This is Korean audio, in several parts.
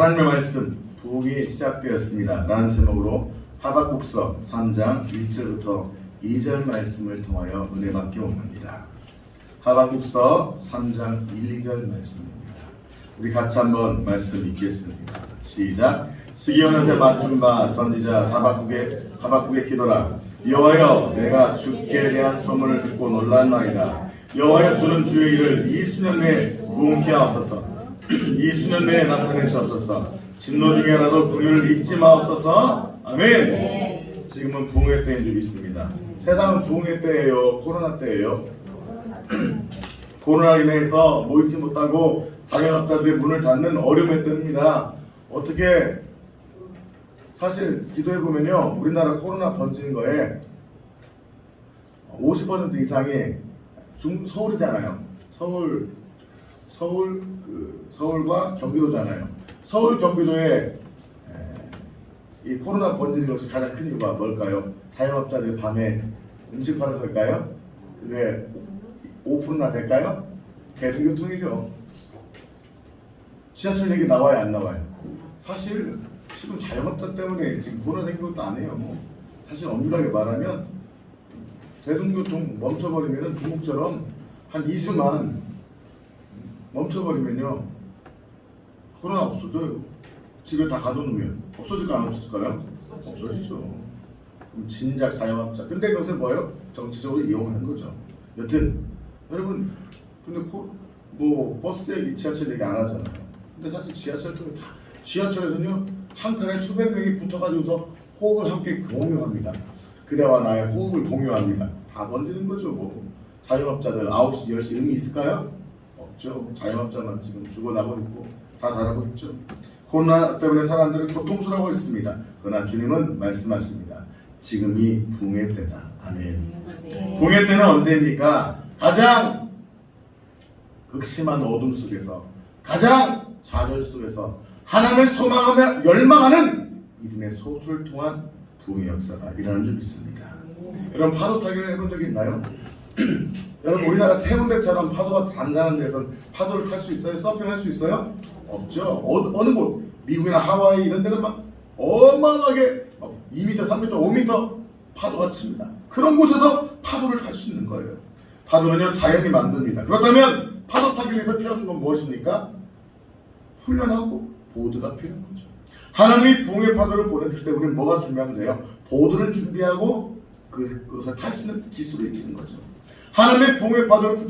하나님의 말씀 부흥이 시작되었습니다 라는 제목으로 하박국서 3장 1절부터 2절 말씀을 통하여 은혜 받기 원합니다. 하박국서 3장 1, 2절 말씀입니다. 우리 같이 한번 말씀 읽겠습니다. 시작. 시기온한테 맞춘 바 선지자 하박국의 기도라. 여호와여, 내가 주께 대한 소문을 듣고 놀랐나이다. 여호와여, 주는 주의 일을 이 수년 내에 부흥케 하옵소서. 이 수년 내에 나타내시옵소서. 진노 중에 나도 긍휼을 잊지 마옵소서. 아멘. 지금은 부흥의 때인 줄 믿습니다. 세상은 부흥의 때예요. 코로나 때예요. 코로나로 인해서 모이지 못하고 자영업자들이 문을 닫는 어려움의 때입니다. 어떻게 사실 기도해보면요, 우리나라 코로나 번지는 거에 50% 이상이 서울이잖아요. 서울과 경기도잖아요. 서울, 경기도에 이 코로나 번지는 것이 가장 큰 이유가 뭘까요? 자영업자들이 밤에 음식 팔아서일까요? 그게 오픈나 될까요? 대중교통이죠. 지하철 얘기 나와요, 안 나와요? 사실 지금 자영업자 때문에 지금 코로나 생긴 것도 아니에요. 사실 엄밀하게 말하면 대중교통 멈춰버리면 중국처럼 한 2주만 멈춰버리면요, 코로나 없어져요. 집에 다 가둬놓으면 없어질까 안 없어질까요? 없어지죠. 그럼 진작 자영업자. 근데 그것은 뭐예요? 정치적으로 이용하는 거죠. 여튼 여러분, 근데 버스 얘기, 지하철 얘기 안 하잖아요. 근데 사실 지하철 통해 다 지하철에서는요, 한 칸에 수백 명이 붙어가지고서 호흡을 함께 공유합니다. 그대와 나의 호흡을 공유합니다. 다 번지는 거죠. 자영업자들 9시, 10시 의미 있을까요? 없죠. 자영업자만 지금 죽어나고 있고 자살하고 있죠. 코로나 때문에 사람들은 교통수라고 있습니다. 그러나 주님은 말씀하십니다. 지금이 부흥의 때다. 아멘. 부흥의 때는 언제입니까? 가장 극심한 어둠 속에서, 가장 좌절 속에서 하나님을 소망하며 열망하는 믿음의 소수를 통한 부흥의 역사가 일어나는 줄 믿습니다. 여러분, 파도 타기를 해본 적이 있나요? 여러분, 우리나라 해운대처럼 파도가 잔잔한 데서 파도를 탈 수 있어요? 서핑할 수 있어요? 없죠. 어느 곳, 미국이나 하와이 이런 데는 막 어마어마하게 2m, 3m, 5m 파도가 칩니다. 그런 곳에서 파도를 탈 수 있는 거예요. 파도는요, 자연이 만듭니다. 그렇다면 파도 타기 위해서 필요한 건 무엇입니까? 훈련하고 보드가 필요한 거죠. 하나님이 부흥의 파도를 보내줄 때 우리는 뭐가 준비하면 돼요? 보드를 준비하고 그것을 탈 수 있는 기술을 익히는 거죠. 하나님의 부흥의 파도를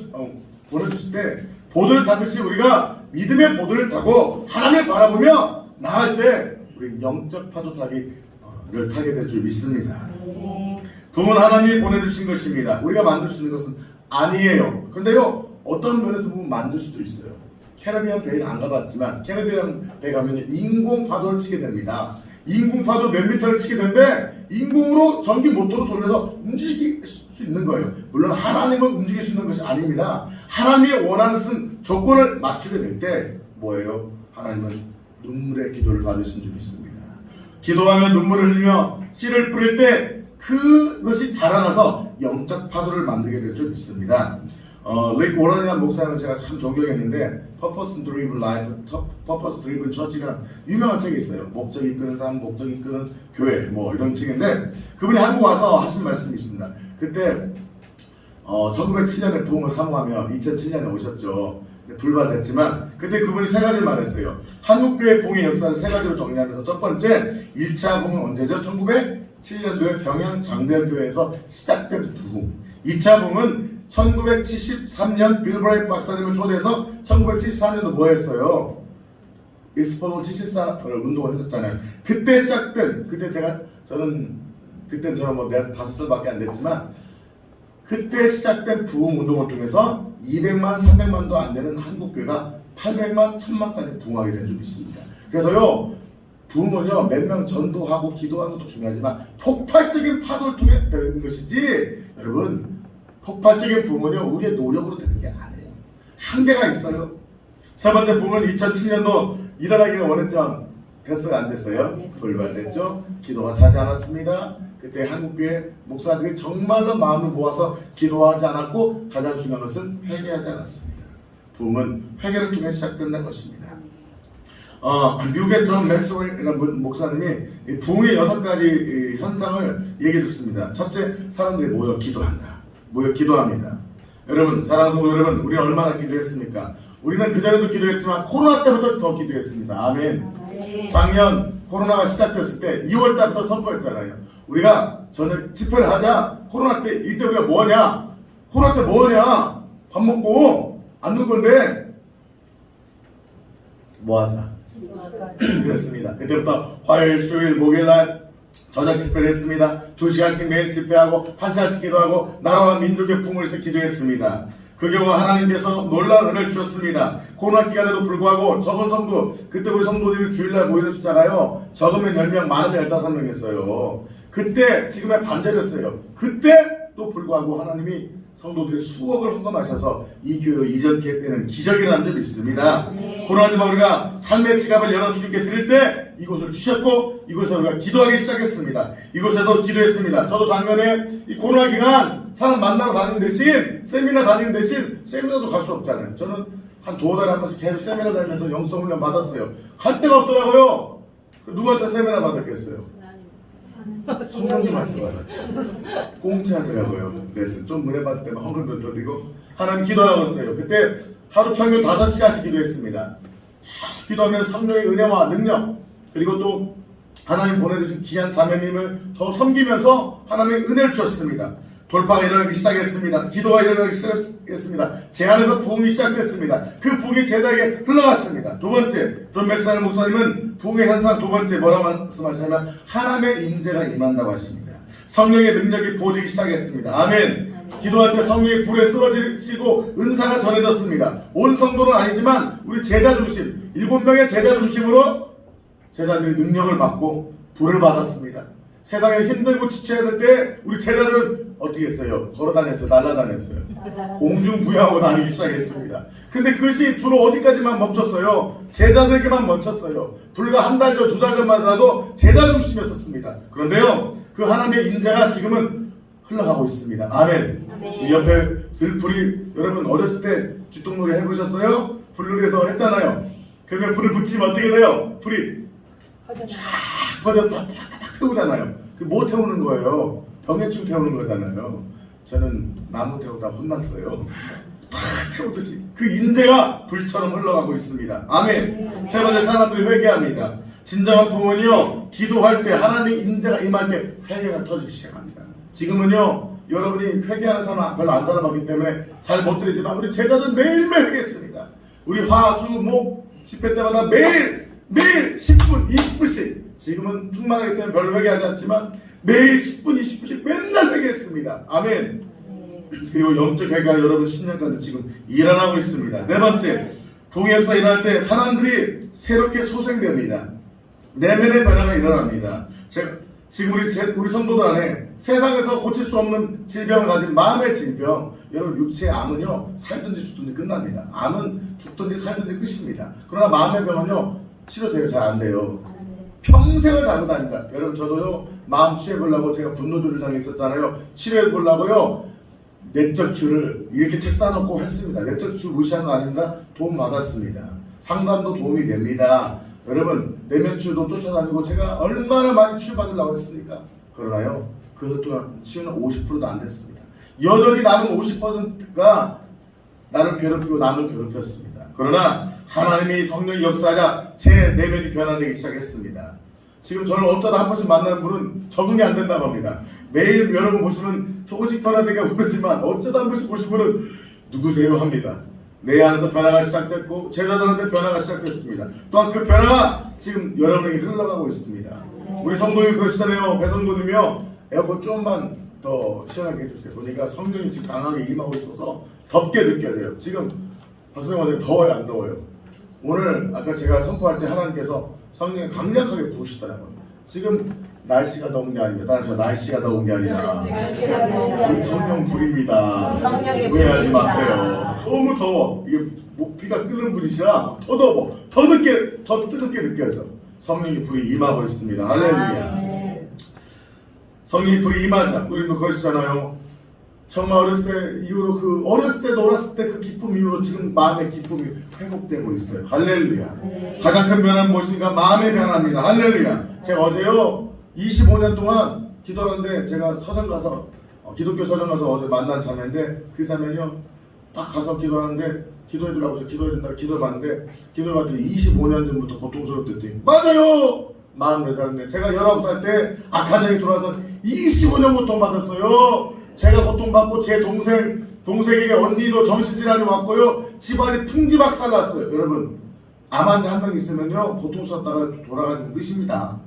보내주실 때 보드를 타듯이 우리가 믿음의 보드를 타고 하나님을 바라보며 나갈 때 우리 영적 파도 타기를 타게 될 줄 믿습니다. 부흥은 하나님이 보내주신 것입니다. 우리가 만들 수 있는 것은 아니에요. 그런데요, 어떤 면에서 보면 만들 수도 있어요. 캐리비안 베이는 안 가봤지만 캐리비안 베이 가면 인공 파도를 치게 됩니다. 인공 파도 몇 미터를 치게 되는데 인공으로 전기 모터로 돌려서 움직일 수 있는 거예요. 물론 하나님을 움직일 수 있는 것이 아닙니다. 하나님이 원하는 조건을 맞추게 될 때 뭐예요? 하나님은 눈물의 기도를 받으신 줄 믿습니다. 기도하며 눈물을 흘리며 씨를 뿌릴 때 그것이 자라나서 영적 파도를 만들게 될 줄 믿습니다. 릭 워런이라는 목사님을 제가 참 존경했는데 Purpose Driven Life, Purpose Driven Church이라는 유명한 책이 있어요. 목적이 이끄는 삶, 목적이 이끄는 교회, 이런 책인데 그분이 한국 와서 하신 말씀이 있습니다. 그때 1907년에 부흥을 사모하며 2007년에 오셨죠. 불발됐지만 그때 그분이 세 가지를 말했어요. 한국교회 부흥의 역사를 세 가지로 정리하면서 첫 번째, 1차 부흥은 언제죠? 1907년도에 병양 장대교회에서 시작된 부흥. 2차 부흥은 1973년 빌브라이트 박사님을 초대해서 1974년도 뭐 했어요? 익스포 74 운동을 했었잖아요. 그때 시작된, 저는 5살밖에 안 됐지만 그때 시작된 부흥 운동을 통해서 200만, 300만도 안 되는 한국교회가 800만, 1000만까지 부흥하게 된 줄 믿습니다. 그래서요, 부흥은요, 몇 명 전도하고 기도하는 것도 중요하지만 폭발적인 파도를 통해 되는 것이지, 여러분, 폭발적인 부흥은요, 우리의 노력으로 되는 게 아니에요. 한계가 있어요. 세 번째 부흥은 2007년도 일어나기가 원했지만 됐어요, 안 됐어요? 불발됐죠. 기도가 차지 않았습니다. 그때 한국교회 목사들이 정말로 마음을 모아서 기도하지 않았고 가장 중요한 것은 회개하지 않았습니다. 부흥은 회개를 통해 시작된다는 것입니다. 미국의 존 맥스웰이라는 목사님이 이 부흥의 6가지 현상을 얘기해 줬습니다. 첫째, 사람들이 모여 기도한다. 모여 기도합니다. 여러분, 사랑하는 성도 여러분, 우리는 얼마나 기도했습니까? 우리는 그전에도 기도했지만 코로나 때부터 더 기도했습니다. 아멘. 작년 코로나가 시작됐을 때 2월 달부터 선포했잖아요. 우리가 저는 집회를 하자. 코로나 때 이때 우리가 뭐하냐? 코로나 때 뭐하냐? 밥 먹고 안 놀 건데 뭐하자? 그렇습니다. 그때부터 화요일, 수요일, 목요일날 저녁 집회를 했습니다. 2시간씩 매일 집회하고 1시간씩 기도하고 나라와 민족의 부흥을 위해서 기도했습니다. 그 경우 하나님께서 놀라운 은혜를 주셨습니다. 코로나 기간에도 불구하고 적은 성도, 그때 우리 성도들이 주일날 모이는 숫자가요, 적으면 10명, 많으면 15명이었어요. 그때 지금의 반절이었어요. 그때도 불구하고 하나님이 성도들이 수억을 헌금하셔서 이 교회로 이전케 되는 기적이라는 줄 믿습니다. 코로나지만 우리가 삶의 지갑을 열어 주님께 드릴 때 이곳을 주셨고 이곳에서 우리가 기도하기 시작했습니다. 이곳에서 기도했습니다. 저도 작년에 이 코로나 기간 사람 만나러 다니는 대신 세미나 다니는 대신 세미나도 갈 수 없잖아요. 저는 한 2달에 한 번씩 계속 세미나 다니면서 영성훈련 받았어요. 갈 데가 없더라고요. 누구한테 세미나 받았겠어요? 성령님한테 받았죠. 공짜더라고요. 그래서 좀 은혜 받을 때만 헌금도 더 드리고 하나님 기도하고 있어요. 그때 하루 평균 5시간씩 기도했습니다. 기도하면 성령의 은혜와 능력, 그리고 또 하나님 보내주신 귀한 자매님을 더 섬기면서 하나님의 은혜를 주셨습니다. 돌파가 일어나기 시작했습니다. 기도가 일어나기 시작했습니다. 제 안에서 부흥이 시작됐습니다. 그 부흥이 제자에게 흘러갔습니다. 두 번째, 존 맥스웰 목사님은 부흥의 현상 두 번째 뭐라고 말씀하시냐면 하나님의 임재가 임한다고 하십니다. 성령의 능력이 부어지기 시작했습니다. 아멘. 기도할 때 성령의 불에 쓰러지시고 은사가 전해졌습니다. 온 성도는 아니지만 우리 제자 중심, 7명의 제자 중심으로 제자들이 능력을 받고 불을 받았습니다. 세상에 힘들고 지쳐야 될 때 우리 제자들은 어떻게 했어요? 걸어다녔어요? 날아다녔어요? 공중부양하고 다니기 시작했습니다. 근데 그것이 주로 어디까지만 멈췄어요? 제자들에게만 멈췄어요. 불과 한 달 전, 2달 전만 하더라도 제자 중심이었습니다. 그런데요, 그 하나님의 임재가 지금은 흘러가고 있습니다. 아멘. 옆에 들불이, 여러분 어렸을 때 쥐똥놀이 해보셨어요? 불놀이에서 했잖아요. 그러면 불을 붙이면 어떻게 돼요? 불이 쫙 퍼져서 탁탁탁 태우잖아요. 그 뭐 태우는 거예요? 병해충 태우는 거잖아요. 저는 나무 태우다 혼났어요. 탁 태우듯이 그 인재가 불처럼 흘러가고 있습니다. 아멘. 세 번째, 사람들이 회개합니다. 진정한 부흥은요, 기도할 때 하나님의 인재가 임할 때 회개가 터지기 시작합니다. 지금은요, 여러분이 회개하는 사람 별로 안 살아봤기 때문에 잘 못 드리지만 우리 제자들 매일매일 회개했습니다. 우리 화, 수, 목 집회 때마다 매일 10분, 20분씩, 지금은 충만하기 때문에 별로 회개하지 않지만 매일 10분, 20분씩 맨날 회개했습니다. 아멘. 그리고 영적 회개가 여러분 10년간 지금 일어나고 있습니다. 네 번째, 부흥의 역사 일어날 때 사람들이 새롭게 소생됩니다. 내면의 변화가 일어납니다. 지금 우리 성도들 안에 세상에서 고칠 수 없는 질병을 가진 마음의 질병, 여러분 육체의 암은요, 살든지 죽든지 끝납니다. 암은 죽든지 살든지 끝입니다. 그러나 마음의 병은요, 치료돼요? 잘 안 돼요. 평생을 달고 다닙니다. 여러분, 저도요, 마음 치료해보려고 제가 분노조절장애 있었잖아요. 치료해보려고요, 내적추를 이렇게 책 쌓아놓고 했습니다. 내적추 무시하는 거 아닙니다. 도움 받았습니다. 상담도 도움이 됩니다. 여러분, 내면치유도 쫓아다니고 제가 얼마나 많이 치유받으려고 했습니까? 그러나요, 그것 또한 치유는 50%도 안 됐습니다. 여전히 남은 50%가 나를 괴롭히고 남을 괴롭혔습니다. 그러나 하나님이 성령이 역사하자 제 내면이 변화되기 시작했습니다. 지금 저를 어쩌다 한 번씩 만나는 분은 적응이 안 된다고 합니다. 매일 여러분 보시면 조금씩 변화되게 보이지만 어쩌다 한 번씩 보신 분은 누구세요? 합니다. 내 안에서 변화가 시작됐고 제자들한테 변화가 시작됐습니다. 또한 그 변화가 지금 여러분에게 흘러가고 있습니다. 우리 성도님 그러시잖아요. 배성도님이요, 에어컨 좀만 더 시원하게 해주세요. 보니까 성령이 지금 강하게 임하고 있어서 덥게 느껴져요. 지금 박수영 원장님 더워요, 안 더워요? 오늘 아까 제가 선포할 때 하나님께서 성령이 강력하게 부으시더라고요. 지금 날씨가 더운 게 아닙니다. 따라서 날씨가 더운 게 아니라 성령 불입니다. 오해하지 마세요. 너무 더워. 이게 피가 끓는 불이시라 더 더워. 더 뜨겁게 느껴져. 성령의 불이 임하고 있습니다. 할렐루야. 성령의 불이 임하자 우리는 그것이잖아요. 정말 어렸을 때 이후로 그 어렸을 때 놀았을 때 그 기쁨 이후로 지금 마음의 기쁨이 회복되고 있어요. 할렐루야. 가장 큰 변화는 무엇인가? 마음의 변화입니다. 할렐루야. 제가 어제요 25년 동안 기도하는데 제가 서점 가서 기독교 서점 가서 어제 만난 자매인데 그 자매는요 딱 가서 기도하는데 기도해주라고 기도해준다 기도해봤는데 기도해봤더니 25년 전부터 고통스러웠더니 맞아요. 44살인데 제가 19살 때 악한 영이 들어와서 25년 고통받았어요. 제가 고통받고 제 동생에게 언니도 정신질환이 왔고요. 집안이 풍지박살 났어요. 여러분 암 환자 한 명 있으면요 고통스럽다가 돌아가시는 것입니다.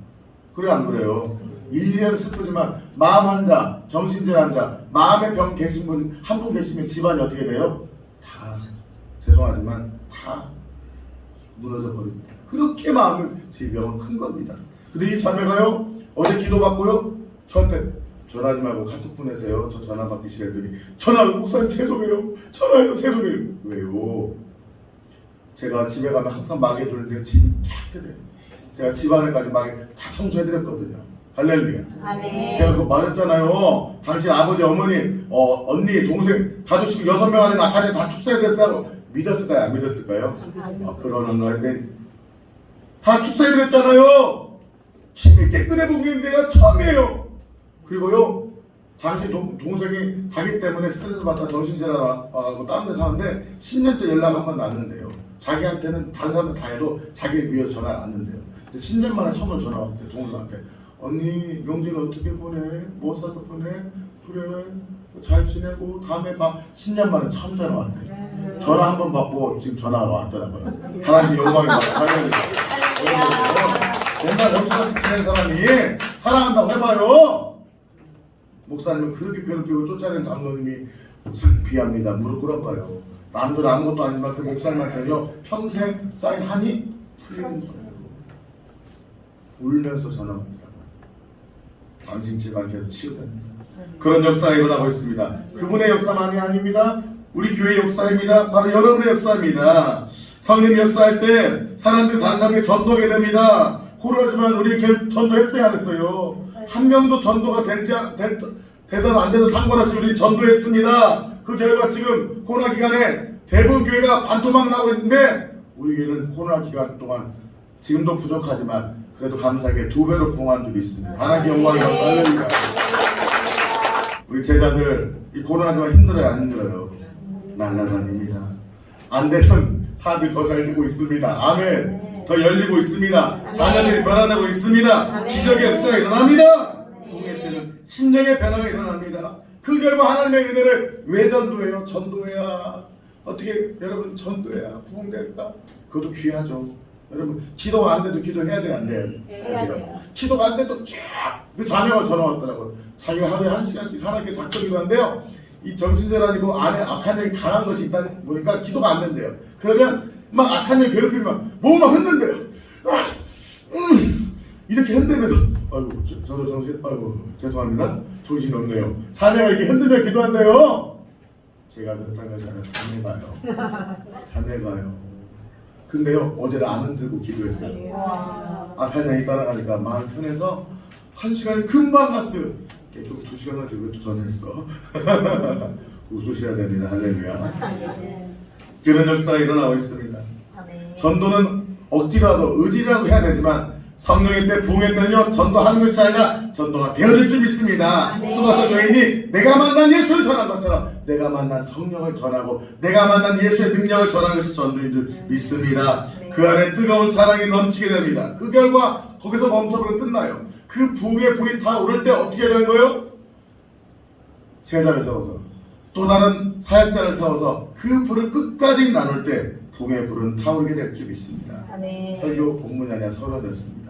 그래 안 그래요? 일리는 슬프지만 마음 환자, 정신질환 환자, 마음의 병 계신 분 한 분 계시면 집안이 어떻게 돼요? 다 죄송하지만 다 무너져 버립니다. 그렇게 마음은 제 병은 큰 겁니다. 근데 이 자매가요 어제 기도받고요 저한테 전화하지 말고 카톡 보내세요. 저 전화 받기 싫어했더니 전화 목사님 죄송해요. 전화해서 죄송해요. 왜요? 제가 집에 가면 항상 마개 두는데 집이 깨끗해요. 제가 집안에까지 마개 다 청소해드렸거든요. 할렐루야. 아멘. 제가 그거 말했잖아요. 당신 아버지, 어머니, 언니, 동생, 가족 6명 안에 낙하에 다 축사해드렸다고 믿었을까요? 안 믿었을까요? 그러는 거인데 다 축사해드렸잖아요. 집이 깨끗해 보기엔 내가 처음이에요. 그리고요, 당신 동생이 자기 때문에 스트레스 받다 정신질환하고 다른 데 사는데 10년째 연락 한 번 났는데요. 자기한테는 다른 사람들 다 해도 자기를 위해서 전화를 안 했는데요. 근데 10년 만에 처음으로 전화 왔대, 동생한테. 언니, 명절 어떻게 보내? 뭐 사서 보내? 그래, 잘 지내고 다음에 봐. 10년 만에 처음 전화 왔대. 전화 한 번 받고 지금 전화가 왔더라고요. 하나님 영광이 받고 맨날 역수같이 지낸 사람이 사랑한다고 해봐요. 목사님은 그렇게 괴롭히고 쫓아낸 장로님이 목사님 귀합니다. 무릎 꿇어봐요. 남들 아무것도 아니지만 그 목사님한테는요 평생 쌓인 한이 풀리는 거예요. 울면서 전화 왔더라고요. 당신 제발 계속 치유됩니다. 그런 역사가 일어나고 있습니다. 그분의 역사만이 아닙니다. 우리 교회의 역사입니다. 바로 여러분의 역사입니다. 성령 역사할 때 사람들이 다른 사람에게 전도하게 됩니다. 코로나지만 우리 전도했어요 안 했어요? 한 명도 전도가 되든 안 되든 상관없이 우리 전도했습니다. 그 결과 지금 코로나 기간에 대부분 교회가 반토막 나고 있는데 우리 교회는 코로나 기간 동안 지금도 부족하지만 그래도 감사하게 2배로 부흥한 줄 믿습니다. 하나님 영광이 할렐루야. 우리 제자들 이 코로나지만 힘들어요 안 힘들어요? 날라다닙니다. 안 되면 사업이 더 잘 되고 있습니다. 아멘. 더 열리고 있습니다. 자녀들이 변화되고 있습니다. 기적의 역사가 일어납니다. 부흥회 때는 심령의 변화가 일어납니다. 그 결과 하나님의 은혜를 왜 전도해요? 전도해야 어떻게 여러분 전도해야 부흥될까? 그것도 귀하죠. 여러분 기도가 안 돼도 기도해야 돼 안 돼요? 돼요. 기도가 안 돼도 쫙그 자녀가 전화 왔더라고요. 자기가 하루에 1시간씩 하나님께 작정기도 한데요. 이 정신질환이고 안에 악한 영이 강한 것이 있다 보니까 기도가 안 된대요. 그러면 막 악한 영이 괴롭히면 몸을 막 흔든대요. 이렇게 흔들면서 아이고 저도 정신 아이고 죄송합니다. 정신이 없네요. 자녀가 이렇게 흔들며 기도한대요. 제가 그렇다는 것이 아니라 자매가요. 근데요 어제는 안 흔들고 기도했대요. 악한 영이 따라가니까 마음 편해서 1시간이 금방 갔어요. 계속 2시간 하지 왜 또 전화했어? 웃으셔야 됩니다. 할렐루야. 그런 역사가 일어나고 있습니다. 전도는 억지라도 의지라도 해야 되지만 성령의 때 부흥회 때는요 전도하는 것이 아니라 전도가 되어질 줄 믿습니다. 수가성 여인이 내가 만난 예수를 전한 것처럼 내가 만난 성령을 전하고 내가 만난 예수의 능력을 전하는 것이 전도인 줄 믿습니다. 그 안에 뜨거운 사랑이 넘치게 됩니다. 그 결과 거기서 멈춰버리면 끝나요. 그 부흥의 불이 다 오를 때 어떻게 되는 거예요? 제자를 세워서 또 다른 사역자를 세워서 그 불을 끝까지 나눌 때 부흥의 불은 타오르게 될 줄 믿습니다. 설교 본문이 아니라 서론이었습니다.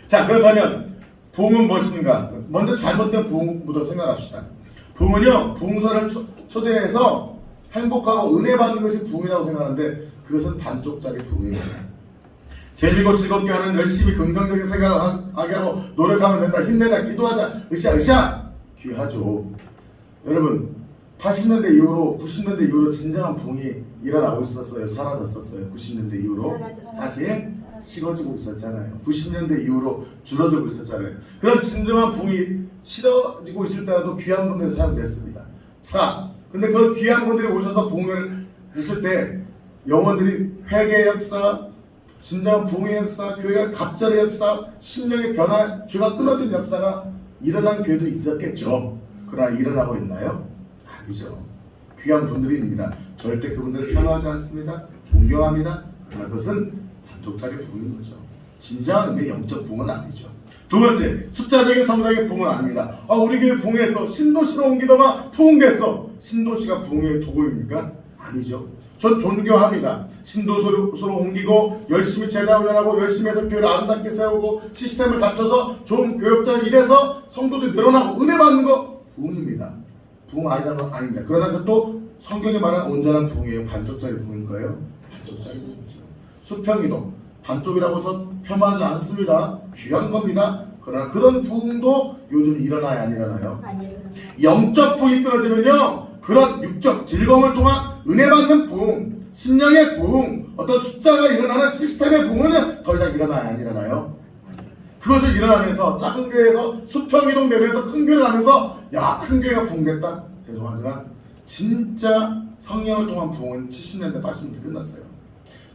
자 그렇다면 부흥은 무엇인가? 먼저 잘못된 부흥부터 생각합시다. 부흥은요 부흥사를 초대해서 행복하고 은혜 받는 것이 부흥이라고 생각하는데 그것은 반쪽짜리 부흥입니다. 재미있고 즐겁게 하는 열심히 긍정적인 생각하게 하고 노력하면 된다. 힘내자 기도하자 으쌰 귀하죠. 여러분 80년대 이후로 90년대 이후로 진정한 부흥이 일어나고 있었어요. 사라졌었어요. 90년대 이후로 사실 식어지고 있었잖아요. 90년대 이후로 줄어들고 있었잖아요. 그런 진정한 부흥이 싫어지고 있을 때라도 귀한 분들이 사용됐습니다. 자, 근데 그런 귀한 분들이 오셔서 부흥을 했을 때 영혼들이 회개의 역사, 진정한 부흥의 역사, 교회가 갑절의 역사, 심령의 변화, 죄가 끊어진 역사가 일어난 교회도 있었겠죠. 그러나 일어나고 있나요? 아니죠. 귀한 분들입니다. 절대 그분들을 폄하하지 않습니다. 존경합니다. 그러나 그것은 반쪽짜리 부흥인 거죠. 진정한 의미의 영적 부흥은 아니죠. 두 번째, 숫자적인 성장의 부흥은 아닙니다. 우리 교회 부흥해서 신도시로 옮기다가 부흥됐어. 신도시가 부흥의 도구입니까? 아니죠. 전 존경합니다. 신도시로 옮기고 열심히 제자 훈련하고 열심히 해서 교회를 아름답게 세우고 시스템을 갖춰서 좋은 교역자 일해서 성도들이 늘어나고 은혜 받는 거 부흥입니다. 부흥 아니라는 건 아닙니다. 그러나 그것도 성경이 말하는 온전한 부흥이에요. 반쪽짜리 부흥인 거예요? 반쪽짜리 부흥이죠. 수평이동 반쪽이라고 해서 폄하하지 않습니다. 귀한 겁니다. 그러나 그런 부흥도 요즘 일어나요? 안 일어나요? 아니요. 영적 부흥이 떨어지면요, 그런 육적 즐거움을 통한 은혜 받는 부흥, 심령의 부흥, 어떤 숫자가 일어나는 시스템의 부흥은 더 이상 일어나요? 안 일어나요? 그것을 일어나면서 작은 교회에서 수평이동 되면서 큰 교회를 가면서 야, 큰 교회가 부흥됐다. 죄송하지만 진짜 성령을 통한 부흥은 70년대 80년대 끝났어요.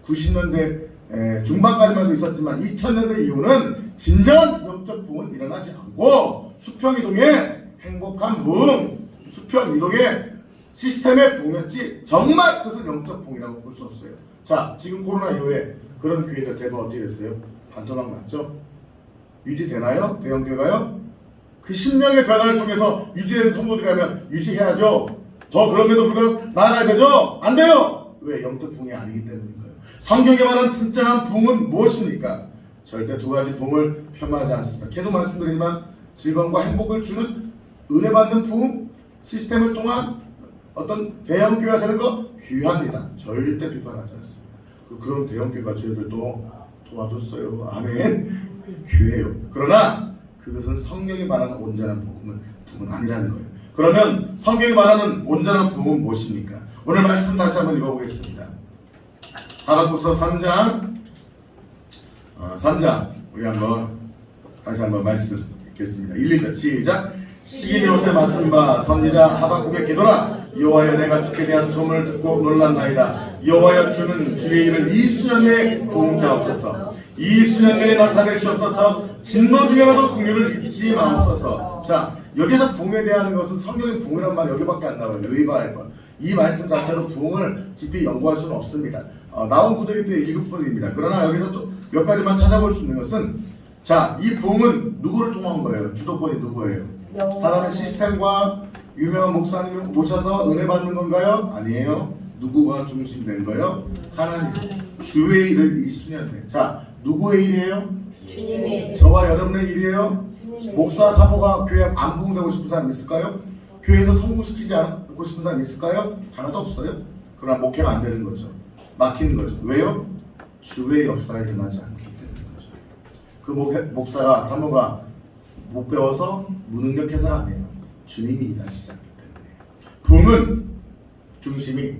90년대 중반까지만 있었지만 2000년대 이후는 진정한 영적 부흥은 일어나지 않고 수평이동의 행복한 부흥, 수평이동의 시스템의 부흥이었지 정말 그것은 영적 부흥이라고 볼 수 없어요. 자, 지금 코로나 이후에 그런 교회들 대부분 어떻게 됐어요? 반토막 났죠? 유지되나요? 대형교회가요? 그 심령의 변화를 통해서 유지된 성도들이라면 유지해야죠. 더 그럼에도 불구하고 나아가야 되죠? 안 돼요! 왜? 영적 부흥이 아니기 때문인 거예요. 성경에 말한 진정한 부흥은 무엇입니까? 절대 두 가지 부흥을 폄하하지 않습니다. 계속 말씀드리지만 즐거움과 행복을 주는 은혜 받는 부흥, 시스템을 통한 어떤 대형교회가 되는 거 귀합니다. 절대 비판하지 않습니다. 그런 대형교회가 저희들도 도와줬어요. 아멘. 귀해요. 그러나 그것은 성경이 말하는 온전한 부흥은 아니라는 거예요. 그러면 성경이 말하는 온전한 부흥은 무엇입니까? 오늘 말씀 다시 한번 읽어보겠습니다. 하박국서 3장 3장 우리 한번 다시 한번 말씀 읽겠습니다. 1, 2절 시작. 시기니 옷에 맞춘 바 선지자 하박국의 기도라. 여호와여, 내가 주께 대한 소문을 듣고 놀랐나이다. 여호와여, 주는 주의 일을 이 수년 내에 부흥케 하옵소서. 이 수년 내에 나타내시옵소서. 진노 중에라도 긍휼을 잊지 마옵소서. 자, 여기서 부흥에 대한 것은 성경의 부흥이란 말 여기밖에 안 나와요. 리바이벌. 이 말씀 자체로 부흥을 깊이 연구할 수는 없습니다. 나온 구절이 때 7분입니다. 그러나 여기서 좀 몇 가지만 찾아볼 수 있는 것은, 자, 이 부흥은 누구를 통한 거예요? 주도권이 누구예요? 사람의 시스템과 유명한 목사님 모셔서 은혜 받는 건가요? 아니에요. 누구가 중심된 거예요? 하나님. 주의 일을 이 수년 내. 자, 누구의 일이에요? 주님의. 저와 여러분의 일이에요? 주님의. 목사, 사모가 교회 안 부흥되고 싶은 사람 있을까요? 교회에서 성공시키지 않고 싶은 사람 있을까요? 하나도 없어요. 그러나 목회가 안 되는 거죠. 막히는 거죠. 왜요? 주의 역사가 일어나지 않기 때문인 거죠. 그 목사가, 사모가 못 배워서 무능력해서가 아니에요. 주님이 일하시지 않기 때문에. 부흥은 중심이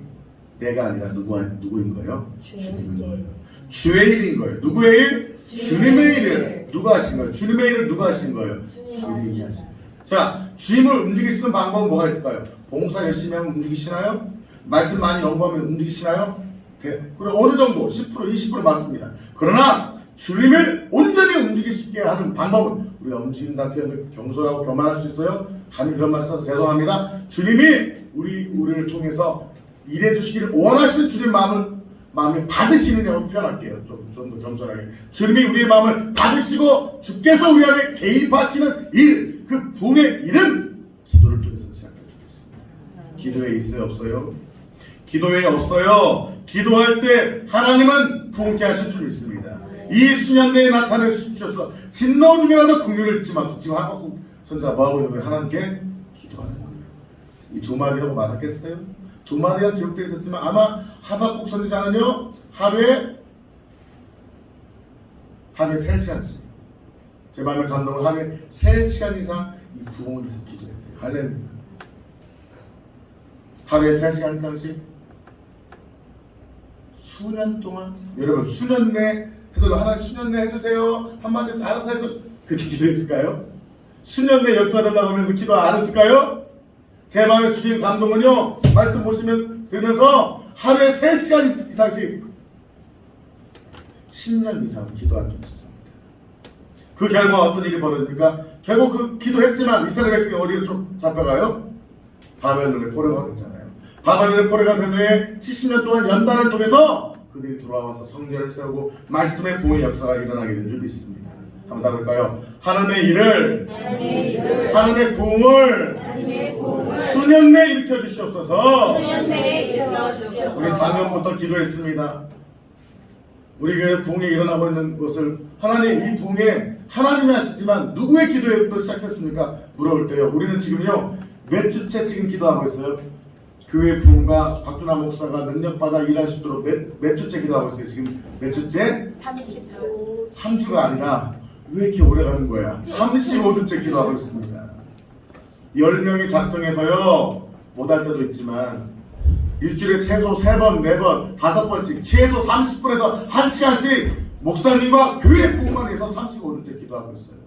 내가 아니라 누구인 거예요? 주님인 거예요. 주의 일인 거예요. 누구의 일? 주님의 일을 누가 하신 거예요? 주님의 일을 누가 하신 거예요? 주님이 하신 거예요. 자, 주님을 움직일 수 있는 방법은 뭐가 있을까요? 봉사 열심히 하면 움직이시나요? 말씀 많이 연구하면 움직이시나요? 그래, 어느 정도 10% 20% 맞습니다. 그러나 주님을 온전히 움직일 수 있게 하는 방법은, 우리가 움직인다는 표현을 경솔하고 교만할 수 있어요. 감히 그런 말 써서 죄송합니다. 주님이 우리를 통해서 일해 주시기를 원하시는 주님 마음을 받으시느냐고 표현할게요. 좀 더 겸손하게. 주님이 우리의 마음을 받으시고 주께서 우리 안에 개입하시는 일, 그 부흥의 일은 기도를 통해서 시작해 주겠습니다. 기도에 있어요, 없어요? 기도에 없어요. 기도할 때 하나님은 부흥케 하실 줄 믿습니다. 이 수년 내에 나타내 주셔서 진노 중에라도 긍휼을 잊지 마소서. 지금 하박국 선지자가 뭐하고 있는 거예요? 하나님께 기도하는 거예요. 이 두 마디라고 말하겠어요? 두 마디가 기록되어 있었지만 아마 하박국 선지자는요, 하루에 3시간씩, 제 마음의 감동은 하루에 3시간 이상 이 부흥을 위해서 기도했대요. 할렐루야. 하루에 3시간 이상씩 수년 동안, 여러분 수년 내 해도 하나님 수년 내 해주세요 한마디에서 알아서 해서 그렇게 기도했을까요? 수년 내 역사를 나가면서 기도 안 했을까요? 제 마음에 주신 감동은요, 말씀 보시면 들으면서 하루에 3시간 이상씩 10년 이상 기도한 적이 있습니다. 그 결과 어떤 일이 벌어집니까? 결국 그 기도했지만 이스라엘 백성이 어디로 쭉 잡혀가요? 바벨론의 포로가 됐잖아요. 바벨론의 포로가 된 후에 70년 동안 연단을 통해서 그들이 돌아와서 성전을 세우고 말씀의 부흥의 역사가 일어나게 된 줄 믿습니다. 한번 따라볼까요? 하나님의 일을, 하나님의 부흥을 수년 내에 일으켜 주시옵소서. 우리 작년부터 기도했습니다. 우리 교회 부흥이 일어나고 있는 것을 하나님, 이 부흥에 하나님이 하시지만 누구의 기도에부터 시작했습니까? 물어볼 때요. 우리는 지금요 몇 주째 지금 기도하고 있어요. 교회 부흥과 박준하 목사가 능력받아 일할 수 있도록 몇 주째 기도하고 있어요. 지금 몇 주째? 30주. 3주가 아니라 왜 이렇게 오래 가는 거야? 35주째 기도하고 있습니다. 10명이 작정해서요 못할 때도 있지만 일주일에 최소 3번, 4번, 5번씩 최소 30분에서 1시간씩 목사님과 교회 부흥만 해서 35주째 기도하고 있어요.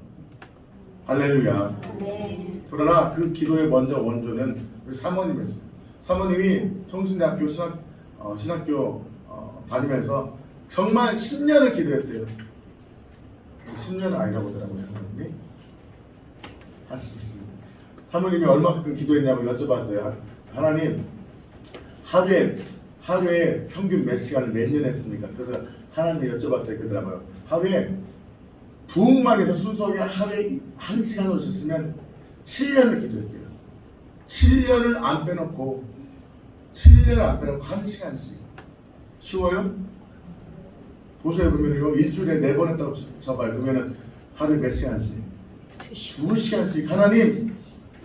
할렐루야. 네. 그러나 그 기도의 먼저 원조는 우리 사모님이었어요. 사모님이 성신대학교 신학교 다니면서 정말 10년을 기도했대요. 10년은 아니라고 하더라고요. 사모님이 얼마큼 기도했냐고 여쭤봤어요. 하나님, 하루에 평균 몇 시간을 몇 년 했습니까? 그래서 하나님 여쭤봤더니 그러더라고요. 하루에 부흥만 해서 순수하게 하루에 1시간을 썼으면 7년을 기도했대요. 7년을 안 빼놓고 1시간씩. 쉬워요? 보세요. 그러면요 일주일에 4번 했다고 쳐봐요. 그러면은 하루에 몇 시간씩? 2시간씩. 하나님,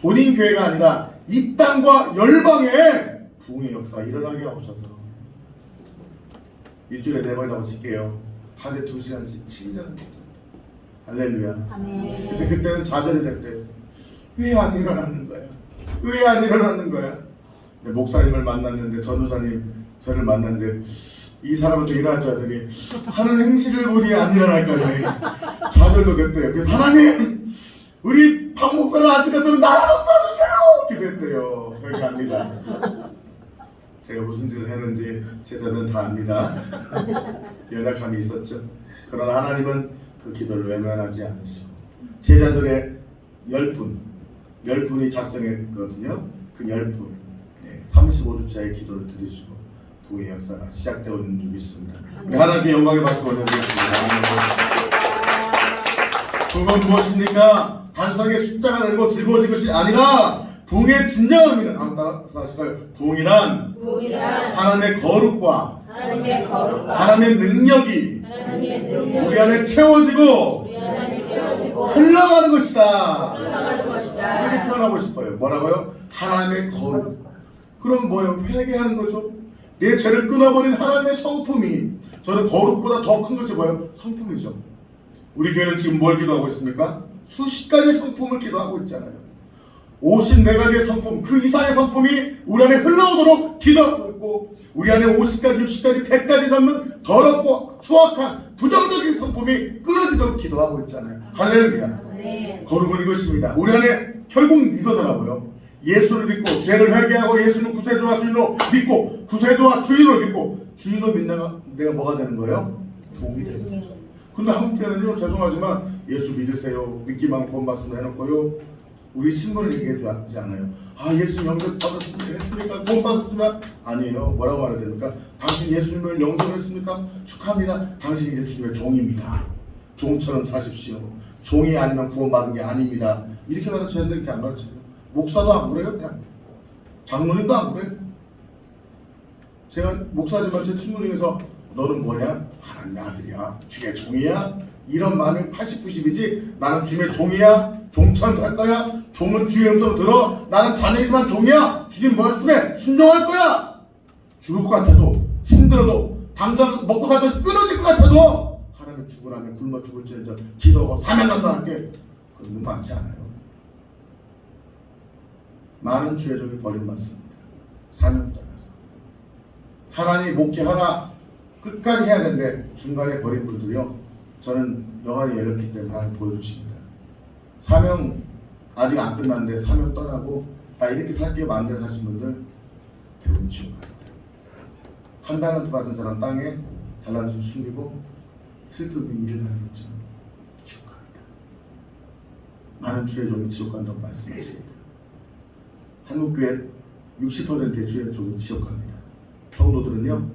본인 교회가 아니라 이 땅과 열방에 부흥의 역사가 일어나게 하옵소서. 일주일에 4번이라고 칠게요. 하루에 2시간씩 7년. 할렐루야. 아멘. 근데 그때는 좌절이 됐대요. 왜 안 일어나는 거야? 왜 안 일어나는 거야? 목사님을 만났는데, 전도사님 저를 만났는데, 이 사람은 또 일어나줘야 되니 하는 행실을 보니 안 일어날 거니 좌절도 됐대요. 그래서 하나님, 우리 박 목사는 아직 같으면 나라도 써주세요 기도했대요. 그렇게 압니다. 제가 무슨 짓을 했는지 제자들은 다 압니다. 연약함이 있었죠. 그러나 하나님은 그 기도를 외면하지 않으시고 제자들의 10분이 작정했거든요. 그 10분 35주차의 기도를 드리시고 부흥의 역사가 시작되어 있는 줄 믿습니다. 우리 하나님께 영광의 박수 올려드리겠습니다. 부흥은 무엇입니까? 단순하게 숫자가 늘고 즐거워진 것이 아니라 부흥의 진정합니다. 한번 따라서 하실까요? 부흥이란 하나님의 거룩과 하나님의 능력이 우리 안에 채워지고 흘러가는 것이다. 이렇게 표현하고 싶어요. 뭐라고요? 하나님의 거룩. 그럼 뭐예요? 회개하는 거죠. 내 죄를 끊어버린 하나님의 성품이, 저는 거룩보다 더 큰 것이 뭐예요? 성품이죠. 우리 교회는 지금 뭘 기도하고 있습니까? 수십 가지 성품을 기도하고 있잖아요. 54가지의 성품, 그 이상의 성품이 우리 안에 흘러오도록 기도하고 있고, 우리 안에 50가지, 60가지, 100가지 넘는 더럽고 추악한 부정적인 성품이 끊어지도록 기도하고 있잖아요. 할렐루야. 네. 거룩은 이것입니다. 우리 안에 결국 이거더라고요. 예수를 믿고 죄를 회개하고 예수는 구세주와 주인으로 믿고 구세주와 주인으로 믿고 주인으로 믿는 내가 뭐가 되는 거예요? 종이 되는 거죠. 근데 한국교회는요, 죄송하지만 예수 믿으세요, 믿기만 구원받습니다 해놓고요, 우리 신분을 얘기하지 않아요. 아, 예수 영접 받았습니까? 했습니까? 구원받았습니까? 아니에요. 뭐라고 말해야 됩니까? 당신 예수님을 영접했습니까? 축하합니다. 당신 이제 주님의 종입니다. 종처럼 사십시오. 종이 아니면 구원받은 게 아닙니다. 이렇게 가르치는데 이렇게 안 가르쳐요. 목사도 안 그래요? 그냥 장로님도 안 그래요? 제가 목사지만 제 친구 중에서 너는 뭐냐? 하나님의 아들이야. 주의 종이야? 이런 마음이 80, 90이지 나는 주님의 종이야? 종처럼 살 거야? 종은 주의 음성 들어? 나는 자녀이지만 종이야? 주님 말씀에 순종할 거야? 죽을 것 같아도, 힘들어도, 당장 먹고 살 것이 끊어질 것 같아도 하나님 죽으라면 굶어 죽을지언정 기도하고 사명 감당할게. 그런 분 많지 않아요. 많은 주의 종이 버림받습니다. 사명 떠나서 하나님 목회하라 끝까지 해야 되는데 중간에 버린 분들이요, 저는 영안이 열렸기 때문에 하나님 보여주십니다. 사명 아직 안 끝났는데 사명 떠나고 나 이렇게 살게 만들어 사신 분들 대부분 지옥 갑니다. 한 달란트 받은 사람 땅에 달란트를 숨기고 슬픔이 일을 하겠죠. 지옥 갑니다. 많은 주의 종이 지옥 간다고 말씀하십니다. 한국교회 60%의 주의 종이 지옥 갑니다. 성도들은요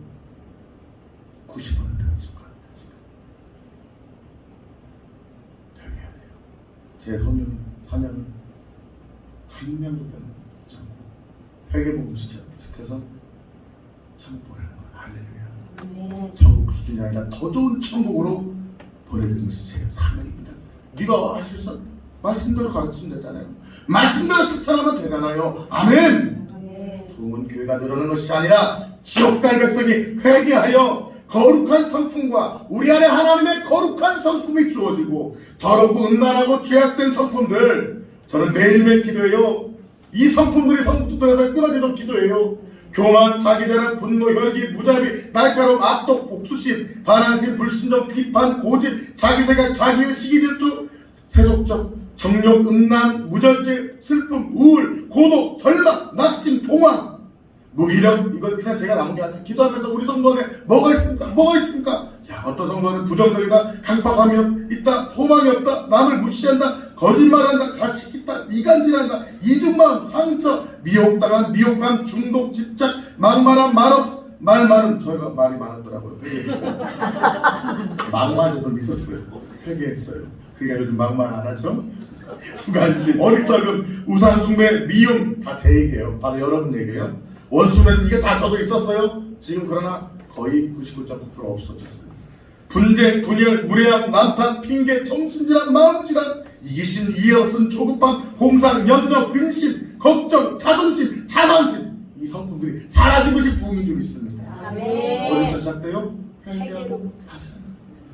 90%가 지옥 갑니다. 지금 회개해야 돼요. 제 사명은 한 명도 빼놓지 않고 회개복음 시켜서 천국 보내는 거예요. 할렐루야. 천국 수준이 아니라 더 좋은 천국으로 보내는 것이 제 사명입니다. 네가 할 수 있어? 말씀대로 가르치면 되잖아요. 말씀대로 실천하면 되잖아요. 아멘. 부흥은 교회가 늘어나는 것이 아니라 지옥 갈 백성이 회개하여 거룩한 성품과 우리 안에 하나님의 거룩한 성품이 주어지고 더럽고 음란하고 죄악된 성품들, 저는 매일매일 기도해요. 이 성품들이 성도들에서 끊어지도록 기도해요. 교만, 자기자랑, 분노, 혈기, 무자비, 날카로움, 악독, 옥수심, 반항심, 불순종, 비판, 고집, 자기생각, 자기의 시기 질투, 세속적, 정욕, 음란, 무절제, 슬픔, 우울, 고독, 절망, 낙심, 봉황, 무기력. 이거 그냥 제가 나온 게 아니에요. 기도하면서 우리 성도 안에 뭐가 있습니까? 뭐가 있습니까? 야, 어떤 성도는 부정적이다, 강박함이 있다, 소망이 없다, 남을 무시한다, 거짓말한다, 가식있다, 이간질한다, 이중마음, 상처, 미혹당한 미혹감, 중독, 집착, 막말한, 말 많은. 저희가 말이 많았더라고요. 회개했어요. 막말도 좀 있었어요. 회개했어요. 그게 요즘 막말 안 하죠? 무관심, 어리석음, 우상숭배, 미움, 다 제 얘기예요. 바로 여러분 얘기예요. 원수는 이게 다 저도 있었어요. 지금 그러나 거의 99.9% 없어졌어요. 분쟁, 분열, 무례함, 난탄, 핑계, 정신질환, 마음질환, 이기심, 이해없음, 조급함, 공상, 염려, 근심, 걱정, 자존심, 자만심, 이 성품들이 사라진 것이 부흥인 줄 믿습니다. 어디부터 시작돼요? 회개하고 다시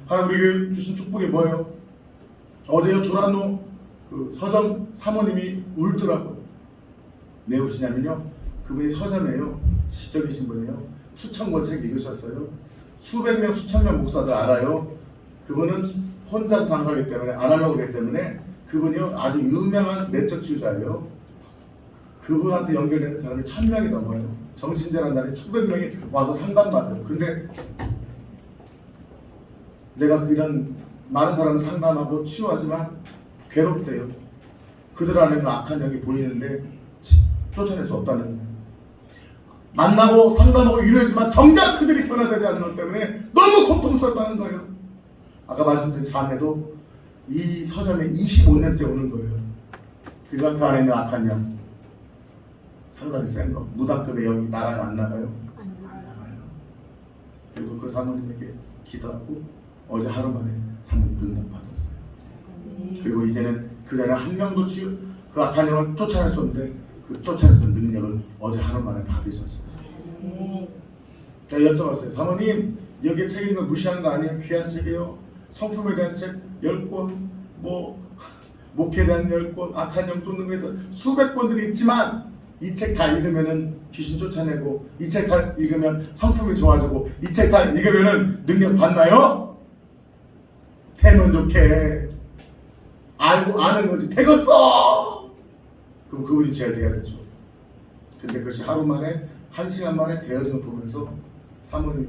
하나님 우리에게 주신 축복이 뭐예요? 어제요 두란노 그 서점 사모님이 울더라고요. 왜 우시냐면요, 그분이 서점이에요. 지적이신 분이에요. 수천 권 책 읽으셨어요. 수백 명 수천 명 목사들 알아요. 그분은 혼자서 장사하기 때문에 아날로그이기 때문에 그분이요 아주 유명한 내적 치유자예요. 그분한테 연결된 사람이 1000명이 넘어요. 정신질환자들이 수백 명이 와서 상담받아요. 근데 내가 이런 많은 사람을 상담하고 치유하지만 괴롭대요. 그들 안에는 악한 영이 보이는데 쫓아낼 수 없다는 거예요. 만나고 상담하고 위로해주지만 정작 그들이 변화되지 않는 것 때문에 너무 고통스럽다는 거예요. 아까 말씀드린 자매도 이 서점에 25년째 오는 거예요. 그지만 그 안에 있는 악한 영 상당히 센 거. 무당급의 영이 나가요? 안 나가요? 안 나가요. 그리고 그 사모님에게 기도하고 어제 하루 만에 사모님 능력 받았어요. 그리고 이제는 그 전에 한 명도 그 악한 영을 쫓아낼 수 없는데 그 쫓아내는 능력을 어제 하루 만에 받으셨어요. 제가 여쭤봤어요. 사모님 여기에 책 있는 걸 무시하는 거 아니에요? 귀한 책이에요. 성품에 대한 책 10권, 뭐 목회에 대한 10권, 악한 영 쫓는 거에 대한 수백 권들이 있지만 이 책 다 읽으면은 귀신 쫓아내고 이 책 다 읽으면 성품이 좋아지고 이 책 다 읽으면은 능력 받나요? 되면 좋게 알고 아는 거지 되겠어. 그럼 그분이 제일 돼야 되죠. 근데 그것이 하루 만에 1시간 만에 되어지는 거 보면서 사모님이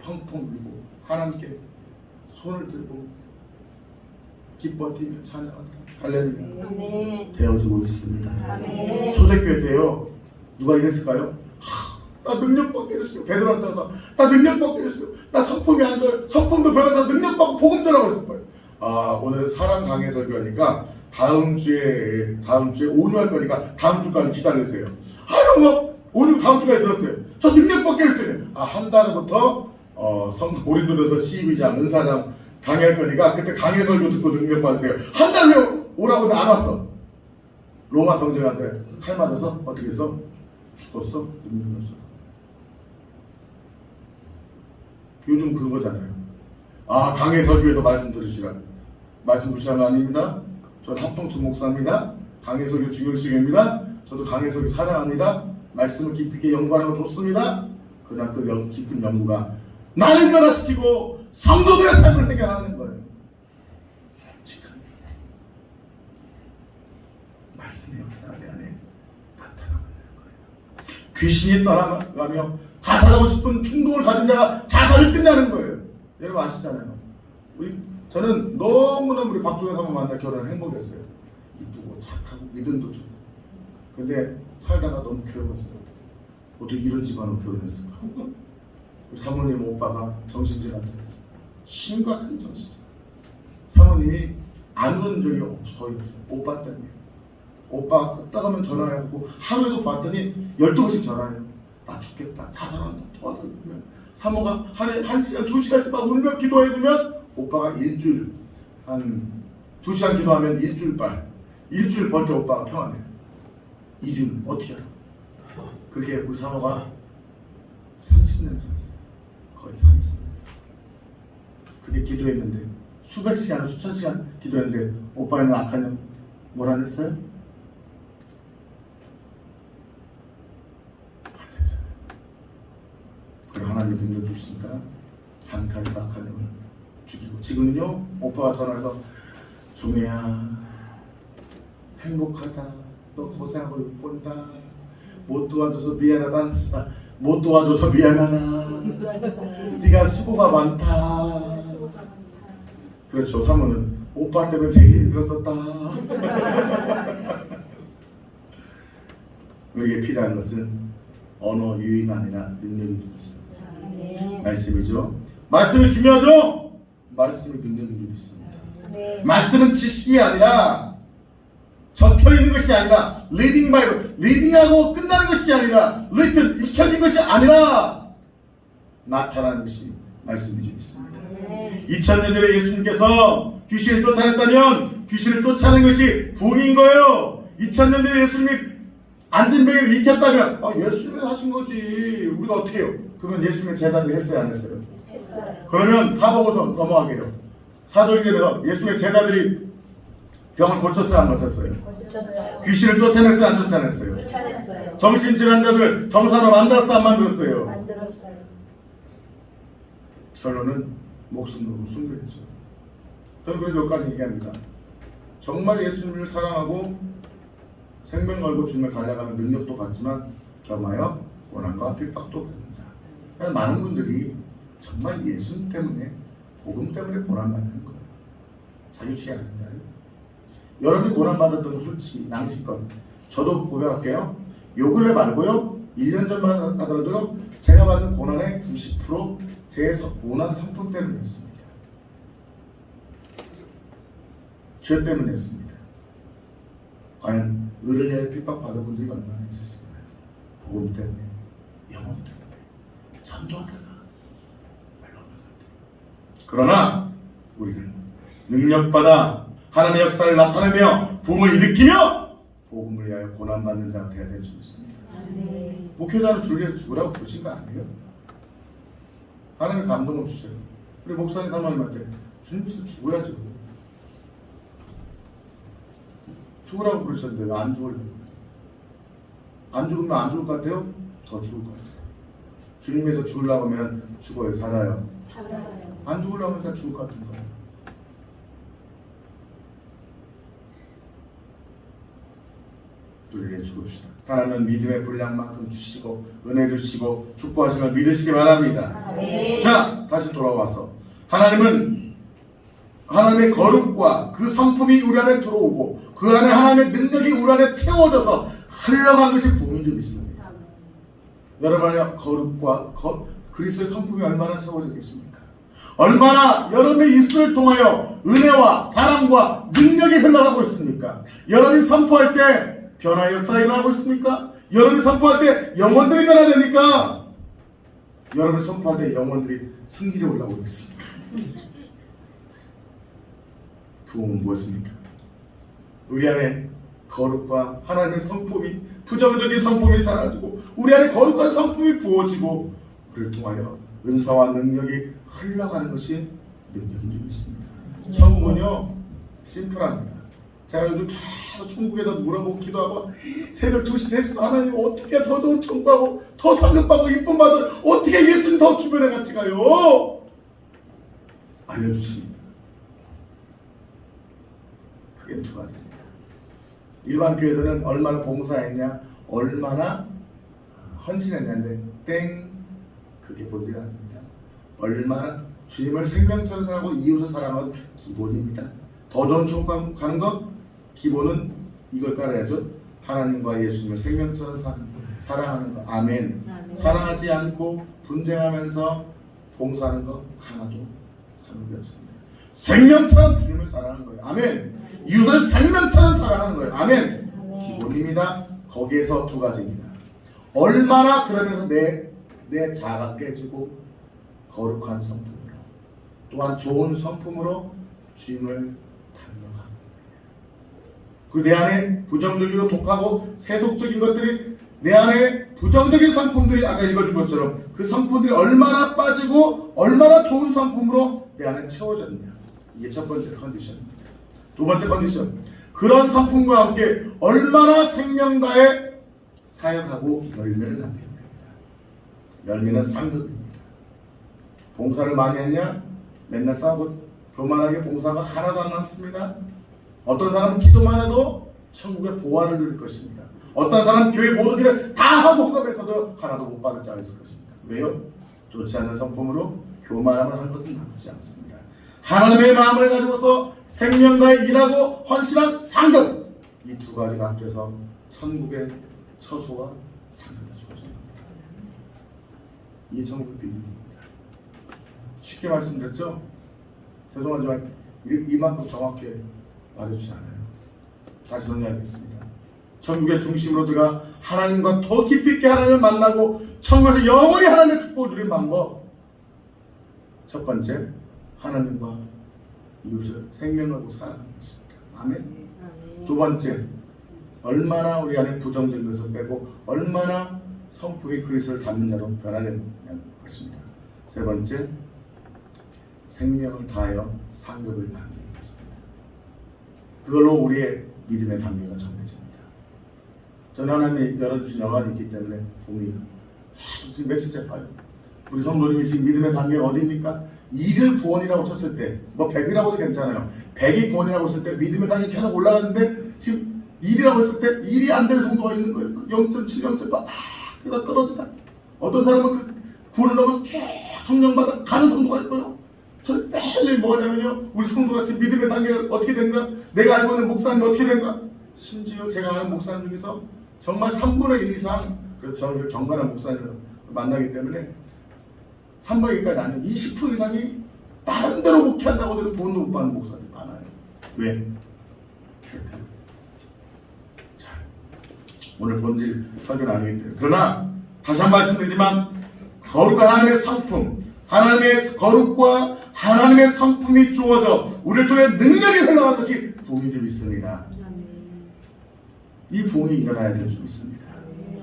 펑펑 울고 하나님께 손을 들고 기뻐 뛰며 찬양하더라. 할렐루야. 되어지고 있습니다. 초대교회 때요 누가 이랬을까요? 나 능력 받게 해주세요. 베드로한테가 나 능력 받게 해주세요. 나 성품이 안 좋아요. 성품도 변하다 능력 받고 복음 전하고 있을 거예요. 아 오늘은 사랑 강해 설교하니까 다음 주에 오늘 할 거니까 다음 주까지 기다리세요. 아유 뭐 오늘 다음 주까지 들었어요. 저 능력 받게 해주세요. 한 달부터 고린도전서 12장 은사장 강의할 거니까 그때 강해 설교 듣고 능력 받으세요. 한 달 후에 오라고 했는데 안 왔어. 로마 병정한테 칼 맞아서 어떻게 했어? 죽었어? 능력이 없어. 요즘 그거잖아요. 강해 설교에서 말씀 들으시라. 말씀 무시하는 거 아닙니다. 저는 합동천 목사입니다. 강해 설교 중용수교입니다. 저도 강해 설교 사랑합니다. 말씀을 깊이 있게 연구하는 거 좋습니다. 그러나 그 깊은 연구가 나를 변화시키고 성도들의 삶을 해결하는 거예요. 말씀의 역사가 내 안에 나타나고 있는 거예요. 귀신이 떠나가며 자살하고 싶은 충동을 가진 자가 자살을 끝내는 거예요. 여러분 아시잖아요. 저는 너무너무 우리 박종현 사모 만나 결혼을 행복했어요. 이쁘고 착하고 믿음도 좋고. 근데 살다가 너무 괴로웠어요. 어떻게 이런 집안으로 결혼했을까? 우리 사모님 오빠가 정신질환자였어요. 신 같은 정신질환. 사모님이 안 웃은 적이 거의 없어요. 오빠 때문에. 오빠가 끄떡하면 전화해갖고 하루에도 봤더니 12번씩 전화해요. 나 죽겠다. 자살한다. 도와달라면 사모가 하루에 1시간, 2시간씩 막 울며 기도해주면 오빠가 일주일 한 2시간 기도하면 일주일 벌 때 오빠가 평안해요. 2주는 어떻게 알아? 그게 우리 사모가 30년을 살았어요. 거의 30년. 그게 기도했는데 수백 시간, 수천 시간 기도했는데 오빠는 악한 년 뭐라 했어요? 안 됐잖아요. 그리고 하나님이 능력 주시니까 단칼에 악한 영을 죽이고 지금은요 오빠가 전화해서 종혜야 행복하다. 너 고생하고 욕본다. 못 도와줘서 미안하다. 못 도와줘서 미안하다. 네가 수고가 많다. 그렇죠. 사모는 오빠 때문에 제일 힘들었었다. 우리에게 필요한 것은 언어 유희가 아니라 능력이 좀 있습니다. 말씀이죠. 말씀이 중요하죠. 말씀이 능력이 좀 있습니다. 말씀은 지식이 아니라 적혀있는 것이 아니라 리딩 바이블, 리딩하고 끝나는 것이 아니라 리튼, 익혀진 것이 아니라 나타나는 것이 말씀이 좀 있습니다. 2000년 전에 예수님께서 귀신을 쫓아냈다면 귀신을 쫓아낸 것이 부흥인 거예요. 2000년 전에 예수님이 앉은 배를 익혔다면 예수님이 하신 거지 우리가 어떻게 해요? 그러면 예수님의 제자들이 했어요 안 했어요? 그러면 사복에서 넘어가게요. 사도행전에서 예수님의 제자들이 병을 고쳤어요 안 고쳤어요? 귀신을 쫓아냈어요 안 쫓아냈어요? 정신질환자들 정상으로 만들었어요 안 만들었어요? 만들었어요. 결론은 목숨 걸고 순교했죠. 저는 그래서 여기까지 얘기합니다. 정말 예수님을 사랑하고 생명 걸고 주님을 달려가는 능력도 받지만 겸하여 고난과 핍박도 받는다. 그러니까 많은 분들이 정말 예수님 때문에 복음 때문에 고난받는 거예요. 자기주의 아닌가요? 여러분이 고난받았던 거 솔직히 양심껏 저도 고백할게요. 요 근래 말고요 1년 전만 하더라도 제가 받는 고난의 90% 제 모난 성품 때문이었습니다. 죄 때문이었습니다. 과연 의를 위해 핍박받은 분들이 얼마나 있었을까요? 복음 때문에, 영혼 때문에, 전도하다가 별로 없는 것 같아요. 그러나 우리는 능력받아 하나님의 역사를 나타내며 부흥을 일으키며 복음을 위하여 고난받는 자가 되어야 될 줄 믿습니다. 목회자는 줄기에서 죽으라고 부르신 거 아니에요? 하나님의 감동을 주세요. 우리 목사님 사모님한테 주님께서 죽어야죠. 죽으라고 부르셨는데 왜 안 죽으려고? 안 죽으면 안 죽을 것 같아요? 더 죽을 것 같아요. 주님에서 죽으려고 하면 죽어요? 살아요? 살아요. 안 죽으려고 하니까 죽을 것 같은 거예요. 우리에게 죽읍시다. 하나님은 믿음의 분량만큼 주시고 은혜 주시고 축복하시는 걸 믿으시기 바랍니다. 자, 다시 돌아와서 하나님은 하나님의 거룩과 그 성품이 우리 안에 들어오고 그 안에 하나님의 능력이 우리 안에 채워져서 흘러간 것이 복음인 줄 믿습니다. 여러분 안에 거룩과 그리스도의 성품이 얼마나 채워졌겠습니까? 얼마나 여러분의 입술을 통하여 은혜와 사랑과 능력이 흘러가고 있습니까? 여러분이 선포할 때 변화의 역사가 일어나고 있습니까? 여러분이 선포할 때 영혼들이 변화됩니까? 여러분이 선포할 때 영혼들이 승리에 올라오고 있습니까? 부흥은 무엇입니까? 우리 안에 거룩과 하나님의 성품이 부정적인 성품이 사라지고 우리 안에 거룩한 성품이 부어지고 우리를 통하여 은사와 능력이 흘러가는 것이 능력인 줄 믿습니다. 천국은요 심플합니다. 제가 요즘 계속 천국에다 물어보고 기도하고 새벽 2시, 3시도 하나님 어떻게 더 좋은 천국하고 더 상급받고 이쁨 받을 어떻게 예수님 더 주변에 같이 가요? 알려주십니다. 크게 두 가지입니다. 일반 교회에서는 얼마나 봉사했냐, 얼마나 헌신했는데 땡, 그게 본질 아닙니다. 얼마나 주님을 생명처럼 사랑하고 이웃을 사랑하는 기본입니다. 더 좋은 천국 가는 것 기본은 이걸 깔아야죠. 하나님과 예수님을 생명처럼 사랑하는 것. 아멘. 아멘. 사랑하지 않고 분쟁하면서 봉사하는 것 하나도 상관이 없습니다. 생명처럼 주님을 사랑하는 거예요. 아멘. 이웃을 생명처럼 사랑하는 거예요. 아멘. 기본입니다. 거기에서 두 가지입니다. 얼마나 그러면서 내 자아가 깨지고 거룩한 성품으로 또한 좋은 성품으로 주님을 닮아가는 거예요. 그리고 내 안에 부정적이고 독하고 세속적인 것들이 내 안에 부정적인 성품들이 아까 읽어준 것처럼 그 성품들이 얼마나 빠지고 얼마나 좋은 성품으로 내 안에 채워졌느냐. 이게 첫 번째 컨디션입니다. 두 번째 컨디션. 그런 성품과 함께 얼마나 생명다에 사역하고 열매를 남겼느냐. 열매는 상급입니다. 봉사를 많이 했냐? 맨날 싸우고 교만하게 봉사가 하나도 안 남습니다. 어떤 사람은 기도만 해도 천국의 보화를 누릴 것입니다. 어떤 사람은 교회 모든 일을 다 하고 헌금해서도 하나도 못 받을 자가 있을 것입니다. 왜요? 좋지 않은 성품으로 교만함을 한 것은 남지 않습니다. 하나님의 마음을 가지고서 생명다에 일하고 헌신한 상급, 이 두 가지가 합해서 천국의 처소와 상급이 주어집니다. 이게 천국의 비밀입니다. 쉽게 말씀드렸죠? 죄송하지만 이만큼 정확히 말해주지 않아요. 다시 정리하겠습니다. 천국의 중심으로 들어가 하나님과 더 깊이 있게 하나님을 만나고 천국에서 영원히 하나님의 축복을 누리는 방법. 첫 번째, 하나님과 이웃을 생명하고 사랑하는 것입니다. 아멘. 두 번째, 얼마나 우리 안에 부정적인 것을 빼고 얼마나 성품이 그리스도를 닮는 자로 변하는 것입니다. 세 번째, 생명을 다하여 상급을 남기는 것입니다. 그걸로 우리의 믿음의 단계가 정해집니다. 저는 하나님이 열어주신 영안이 있기 때문에 봅니다. 지금 며칠째 봐요. 우리 성도님이 지금 믿음의 단계가 어디입니까? 1을 구원이라고 쳤을 때, 뭐 100이라고도 괜찮아요. 100이 구원이라고 했을 때 믿음의 단계 계속 올라가는데 지금 1이라고 했을 때 1이 안 되는 성도가 있는 거예요. 0.7, 0.8, 그러다 떨어지다. 어떤 사람은 그 구원을 넘어서 쭉 성령받아 가는 성도가 있고요. 저는 매일 뭐냐면요, 우리 성도같이 믿음의 단계가 어떻게 된가? 내가 알고 있는 목사님이 어떻게 된가? 심지어 제가 아는 목사님 중에서 정말 3분의 1 이상, 그래서 저는 경건한 목사님을 만나기 때문에 3분의 1까지 아니면 20% 이상이 다른 데로 목회한다고 해도 구원도 못 받는 목사들이 많아요. 왜? 자, 오늘 본질 설교는 아니기 때문에. 그러나 다시 한 번 말씀드리지만 거룩한 하나님의 성품, 하나님의 거룩과 하나님의 성품이 주어져 우리를 통해 능력이 흘러가는 것이 부흥이 좀 있습니다. 이 부흥이 일어나야 될 줄 믿습니다.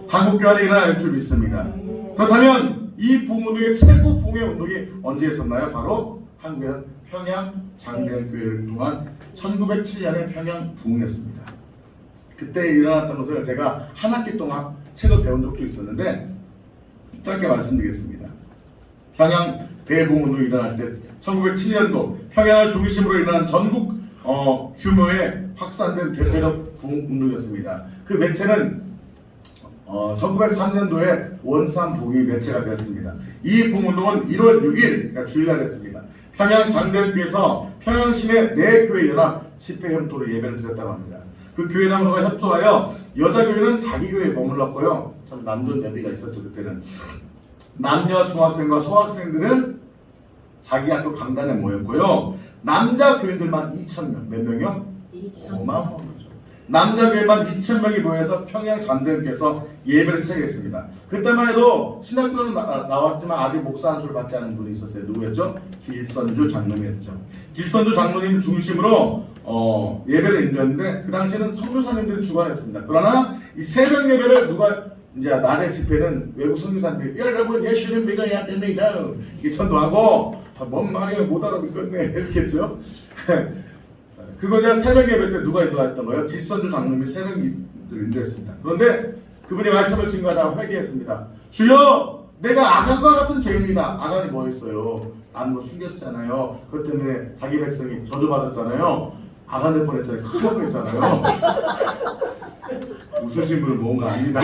한국교회에 일어나야 될 줄 믿습니다. 그렇다면 이 부흥운동의 최고 부흥의 운동이 언제 있었나요? 바로 한국의 평양 장대교회를 통한 1907년의 평양 부흥이었습니다. 그때 일어났던 것을 제가 한 학기 동안 책을 배운 적도 있었는데 짧게 말씀드리겠습니다. 평양 대부흥운동이 일어날 때 1907년도 평양을 중심으로 일어난 전국 규모의 확산된 대표적 부흥운동이었습니다. 그 매체는 1903년도에 원산 부흥이 매체가 되었습니다. 이 부흥운동은 1월 6일, 그러니까 주일날 했습니다. 평양 장대교회에서 평양시내 4교회 연합 집회 협도로 예배를 드렸다고 합니다. 그 교회 장로가 협조하여 여자교회는 자기 교회에 머물렀고요. 참 남존여비가 있었죠. 그때는 남녀 중학생과 소학생들은 자기 학교 강단에 모였고요. 남자 교인들만 2,000명. 몇 명이요? 5만 명이죠. 남자 교인만 2,000명이 모여서 평양 장대교회에서 예배를 시작했습니다. 그때만 해도 신학교는 나왔지만 아직 목사 안수를 받지 않은 분이 있었어요. 누구였죠? 길선주 장로님이었죠. 길선주 장로님 중심으로 예배를 인도했는데 그 당시에는 선교사님들이 주관했습니다. 그러나 이 새벽 예배를 이제 낮에 집회는 외국 선교사님들이 여러분 예수를 믿어야 됩니다. 이게 전도하고 뭔 말이야 못 알아듣겠네 이렇게 했죠. 그걸 이제 새벽 예배 때 누가 인도했던 거예요? 길선주 장로님이 새벽 예배를 인도했습니다. 그런데 그분이 말씀을 증거하다가 회개했습니다. 주여, 내가 아간과 같은 죄입니다. 아간이 뭐 했어요? 나는 뭐 숨겼잖아요. 그것 때문에 자기 백성이 저주받았잖아요. 아간 될 뻔했잖아요. 큰일 날 뻔했잖아요. 웃으신 분은 모은 거 아닙니다.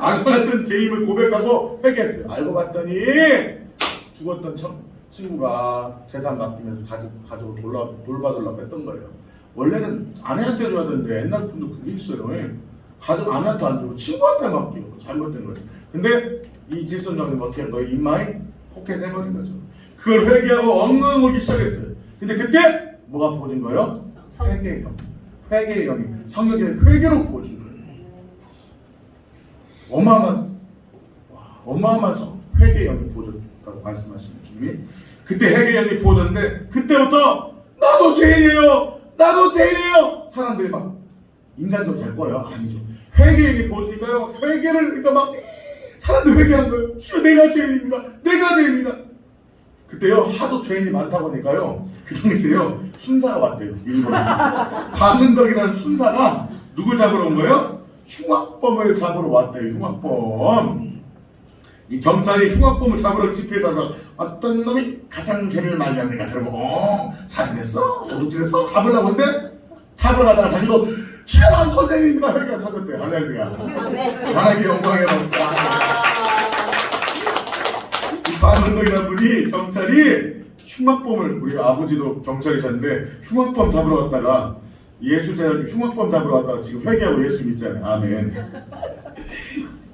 알고 봤던 제 힘을 고백하고 회개했어요. 알고 봤더니 죽었던 친구가 재산 맡기면서 가지고 돌봐달라고 했던 거예요. 원래는 아내한테 줘야 되는데 옛날 분도 그게 있어요. 가족 아내한테 안 주고 친구한테 맡기고 잘못된 거죠. 근데 이 질선장님 어떻게 한 거예요? 인마에 포켓해버린 거죠. 그걸 회개하고 엉엉 울기 시작했어요. 근데 그때 뭐가 부어진 거예요? 회개의 영. 회개의 영이 성령의 회개로 부어진 거예요. 어마어마한 회개의 영이 부어졌다고 말씀하시는 주님이 그때 회개의 영이 부어졌는데 그때부터 나도 죄인이에요. 나도 죄인이에요. 사람들이 막 인간적으로 될 거예요? 아니죠. 회개의 영이 부어지니까요. 회개를 그러니까 막 사람들이 회개한 거예요. 주여 내가 죄인입니다. 내가 죄인입니다. 그때요 하도 죄인이 많다 보니까요 그 당시에요 순사가 왔대요. 일본에 박은덕이라는 순사가 누굴 잡으러 온 거예요? 흉악범을 잡으러 왔대요. 흉악범. 이 경찰이 흉악범을 잡으러 집회에 잡으러 어떤 놈이 가장 죄를 많이 하는 것 같아요. 살인했어? 도둑질했어? 잡으려고 했는데 잡으러 가다가 자기도 주여 선생님입니다. 회개가 터졌대요. 할렐루야. 하나님의 영광에 박수다. 박은덕이라는 분이 경찰이 흉악범을 우리 아버지도 경찰이셨는데 흉악범 잡으러 갔다가 예수 제자들 흉악범 잡으러 갔다가 지금 회개하고 예수 믿잖아요. 아멘.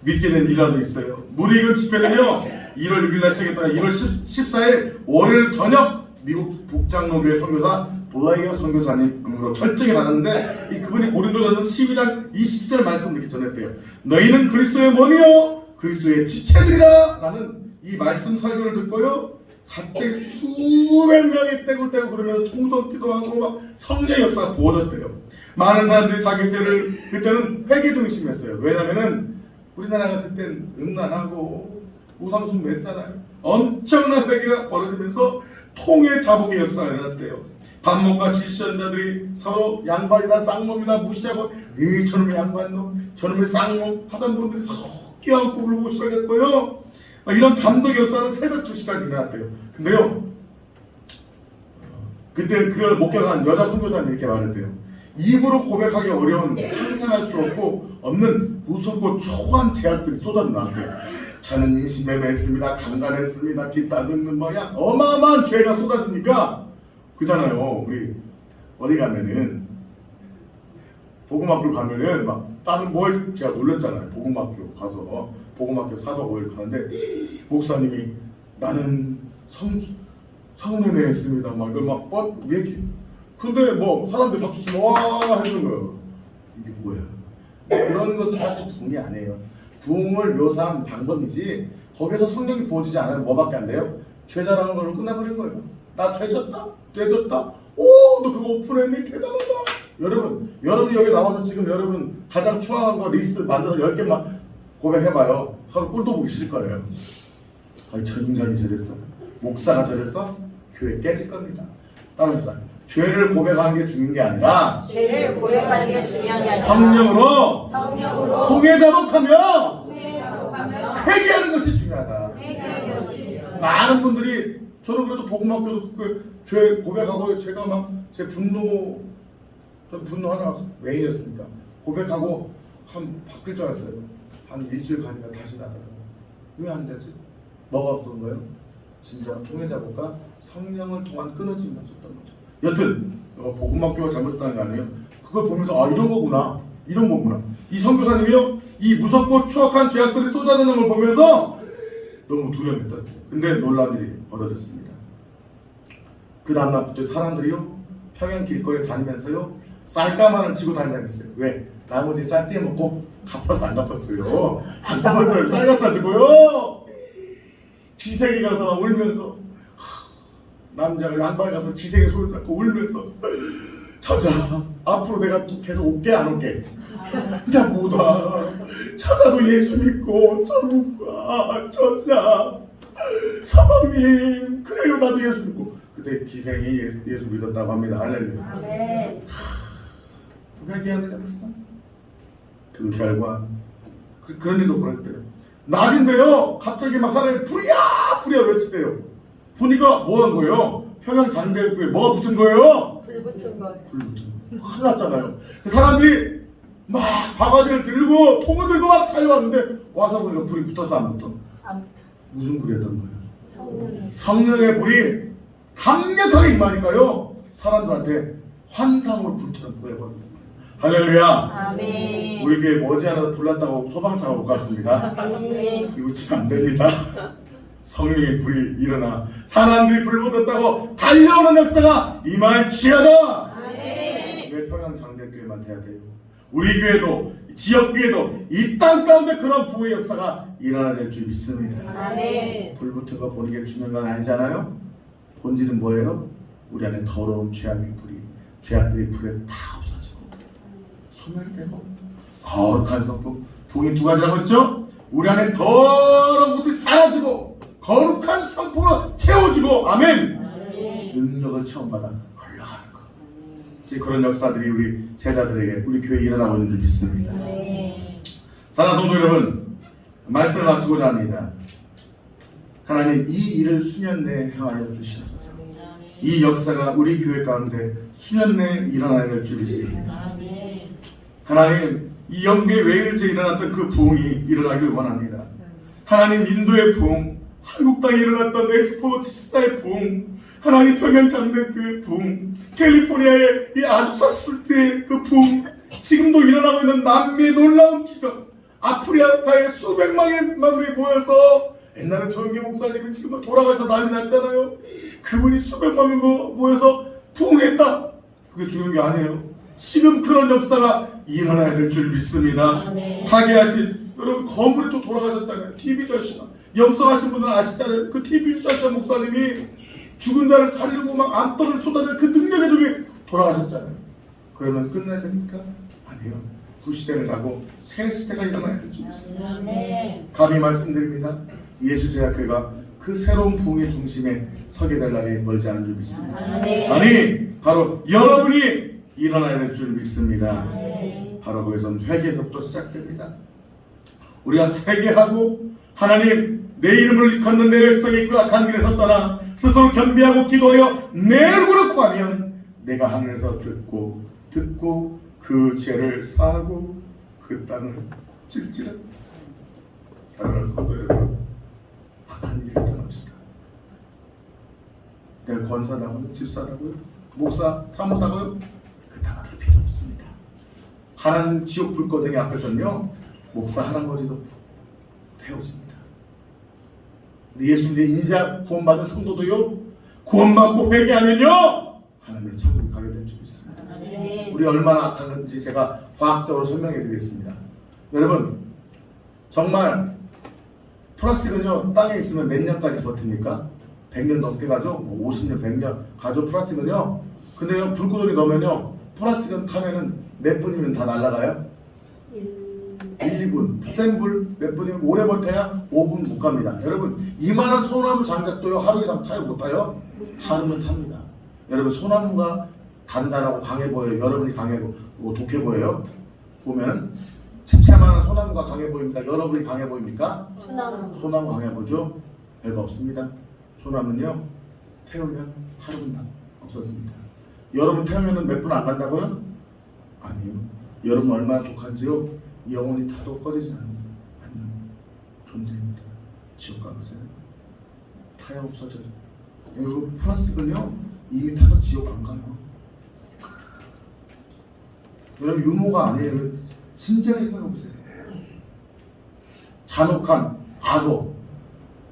믿게 된 일화도 있어요. 무리익은 집회는요 1월 6일 날 시작했다가 1월 14일 월요일 저녁 미국 북장로교회 선교사 돌라이어 선교사님으로 철저히 나눴는데 이 그분이 고린도전서 12장 20절 말씀을 이렇게 전했대요. 너희는 그리스도의 몸이요 그리스도의 지체들이라 라는 이 말씀 설교를 듣고요 갑자기 수백 명이 떼굴떼굴 그러면서 통성기도 하고 막 성령의 역사가 부어졌대요. 많은 사람들이 자기 죄를 그때는 회개 중심이었어요. 왜냐면은 우리나라가 그땐 음란하고 우상숭배했잖아요. 엄청난 회개가 벌어지면서 통의 자복의 역사가 일어났대요. 반목과 질시현자들이 서로 양반이다 쌍놈이다 무시하고 저놈의 양반놈 저놈의 쌍놈 하던 분들이 서로 껴안고 울고 시작했고요. 이런 감독의 역사는 새벽 2시까지 일어났대요. 근데요 그때 그걸 목격한 여자 선교사님이 이렇게 말했대요. 입으로 고백하기 어려운 상상할 수 없는 무섭고 초한 제약들이 쏟아져 나왔대요. 저는 인신매매했습니다. 강간했습니다. 기타 등등 뭐야 어마어마한 죄가 쏟아지니까 그잖아요. 우리 어디 가면은 복음학교 가면은 막 다른 뭐 제가 놀랐잖아요. 복음학교 가서 복음학교 4박 5일 가는데 목사님이 나는 성매매했습니다. 막 이걸 막 얘기. 근데 뭐 사람들이 박수 치면 와 해주는 거예요. 이게 뭐야? 그런 것은 사실 부흥이 아니에요. 부흥을 묘사한 방법이지 거기서 성령이 부어지지 않으면 뭐밖에 안 돼요? 죄자라는 걸로 끝나버린 거예요. 나 죄졌다? 죄졌다? 오, 너 그거 오픈했니? 대단하다. 여러분 여기 나와서 지금 여러분 가장 추앙한 거 리스트 만들어 10개만 고백해봐요. 서로 꼴도 보기 싫을 거예요. 아니 저 인간이 저랬어? 목사가 저랬어? 교회 깨질 겁니다. 따라합니다. 죄를 고백하는 게 중요한 게 아니라 죄를 고백하는 게 중요한 게 아니라 성령으로 통해 자복하며 회개하며 회개하는 것이 중요하다. 회개하는 것이 많은 분들이 저는 그래도 복음학교도 죄 고백하고 제가 막 제 분노 하나 메인이었으니까 고백하고 한 바뀔 줄 알았어요. 한 일주일 가니까 다시 나더라고요. 왜 안 되지? 뭐가 없던 거예요? 진짜 통해 자복과 성령을 통한 끊어짐이 없었던 거죠. 여튼 복음학교가 잘못했다는 게 아니에요. 그걸 보면서 이런 거구나. 이 선교사님이요 이 무섭고 추악한 죄악들이 쏟아지는 걸 보면서 너무 두려움했다. 근데 놀라운 일이 벌어졌습니다. 그 다음날부터 사람들이요 평양 길거리에 다니면서요 쌀가마를 지고 다니다녔어요. 왜? 나머지 쌀 떼먹고 갚았어 안 갚았어요? 안 갚았어요. 쌀 갖다 주고요 기생이 가서 막 울면서 남자가 양반에 가서 기생의 소리 듣고 울면서 저자 앞으로 내가 또 계속 올게 안 올게 나 못 와 저자도 예수 믿고 저 못 가 저자 사방님 그래요 나도 예수 믿고 그때 기생이 예수 믿었다고 합니다. 할렐루야. 아멘. 회개하는 역사 그 결과 그런 일도 벌어졌대요. 낮인데요 갑자기 막 사람이 불이야 외치대요. 보니까 뭐 한 거예요? 평양 장대교에 뭐가 붙은 거예요? 불 붙은 거. 불 붙은 거. 큰일 났잖아요. 그 사람들이 막 바가지를 들고 통을 들고 막 달려왔는데 와서 보니까 불이 붙어서 안 붙어. 무슨 불이었던 거예요? 성령의 불이 강력하게 임하니까요 사람들한테 환상으로 불처럼 보여버린다. 할렐루야. 아멘. 우리 교회 머지않아 불났다고 소방차가 올 것 같습니다. 이거 지금 안 됩니다. 성령의 불이 일어나 사람들이 불 붙었다고 달려오는 역사가 임할지어다. 아멘. 왜 평양 장대교회만 돼야 돼요? 우리 교회도 지역교회도 이 땅 가운데 그런 부의 역사가 일어나야 될 줄 믿습니다. 아멘. 불 붙은 거 보는 게 중요한 건 아니잖아요. 본질은 뭐예요? 우리 안에 더러운 죄악의 불이 죄악들이 불에 다 없어지고 소멸되고 거룩한 성품. 부이 두 가지라고 했죠? 우리 안에 더러운 것들이 사라지고 거룩한 성품으로 채워지고 아멘. 능력을 처음 받아 걸러가는 거. 이제 그런 역사들이 우리 제자들에게 우리 교회에 일어나고 있는 줄 믿습니다. 사랑하는 성도 여러분, 말씀을 마치고자 합니다. 하나님 이 일을 수년 내에 행하여 주시옵소서. 이 역사가 우리 교회 가운데 수년 내에 일어나야 될 줄 믿습니다. 하나님 이 영계 외일주에 일어났던 그 부흥이 일어나길 원합니다. 하나님 인도의 부흥, 한국 땅에 일어났던 엑스포도 74의 부흥, 하나님 평양장대교의 부흥, 캘리포니아의 이 아주사 술트의 그 부흥, 지금도 일어나고 있는 남미의 놀라운 기적, 아프리카의 수백만의 명이 모여서 옛날에 조영기 목사님이 지금 돌아가셔서 난리 났잖아요. 그분이 수백만 명 모여서 부흥했다. 그게 중요한 게 아니에요. 지금 그런 역사가 일어나야 될 줄 믿습니다. 타계하신 여러분 거물이 또 돌아가셨잖아요. TV 절시나 영성하신 분들은 아시잖아요. 그 TV 절시나 목사님이 죽은 자를 살리고 막 암떡을 쏟아내는 그 능력의 중에 돌아가셨잖아요. 그러면 끝나야 됩니까? 아니요. 구시대를 가고 새 시대가 일어나야 될 줄 믿습니다. 감히 말씀드립니다. 예수제약회가 그 새로운 부흥의 중심에 서게 될 날이 멀지 않은 줄 믿습니다. 아니 바로 여러분이 일어나야 될 줄 믿습니다. 바로 거기서 회개에서부터 시작됩니다. 우리가 회개하고 하나님 내 이름을 일컫는 내 백성이 그 악한 길에서 떠나 스스로 겸비하고 기도하여 내 얼굴을 구하면 내가 하늘에서 듣고 그 죄를 사하고 그 땅을 고칠지라. 사랑하는 성도 여러분, 악한 길을 떠납시다. 내가 권사다고요? 집사다고요? 목사, 사모다고요? 그 단어들 필요 없습니다. 하나님 지옥 불거덩이 앞에서는요 목사 할아버지도 태워집니다. 예수님의 인자 구원받은 성도도요 구원받고 회개하면요 하나님의 천국에 가게 될 줄 믿습니다. 우리 얼마나 악한 건지 제가 과학적으로 설명해 드리겠습니다. 여러분 정말 플라스틱은요 땅에 있으면 몇 년까지 버팁니까? 100년 넘게 가죠? 50년, 100년 가죠 플라스틱은요. 근데요 불구덩이 넣으면요 플라스틱은 타면은 몇 분이면 다 날아가요? 1, 2분. 센 불 몇 분이면 오래 버텨야 5분 못 갑니다. 여러분 이만한 소나무 장작도요 하루 이상 타요 못 타요? 하루는 탑니다. 여러분 소나무가 단단하고 강해 보여요? 여러분이 강해 독해 보여요? 보면은 칩채만한 소나무가 강해 보입니까? 여러분이 강해 보입니까? 소나무 강해 보죠? 별거 없습니다. 소나무는요 태우면 하루는 없어집니다. 여러분 태우면 몇 분 안 간다고요? 아니요. 여러분 얼마나 독한지요? 영원히 타도 꺼지지 않는 존재입니다. 지옥 가보세요. 타야 없어져요. 여러분 플라스틱은요 이미 타서 지옥 안 가요. 여러분 유모가 아니에요. 진지하게 생각해보세요. 잔혹한 악어,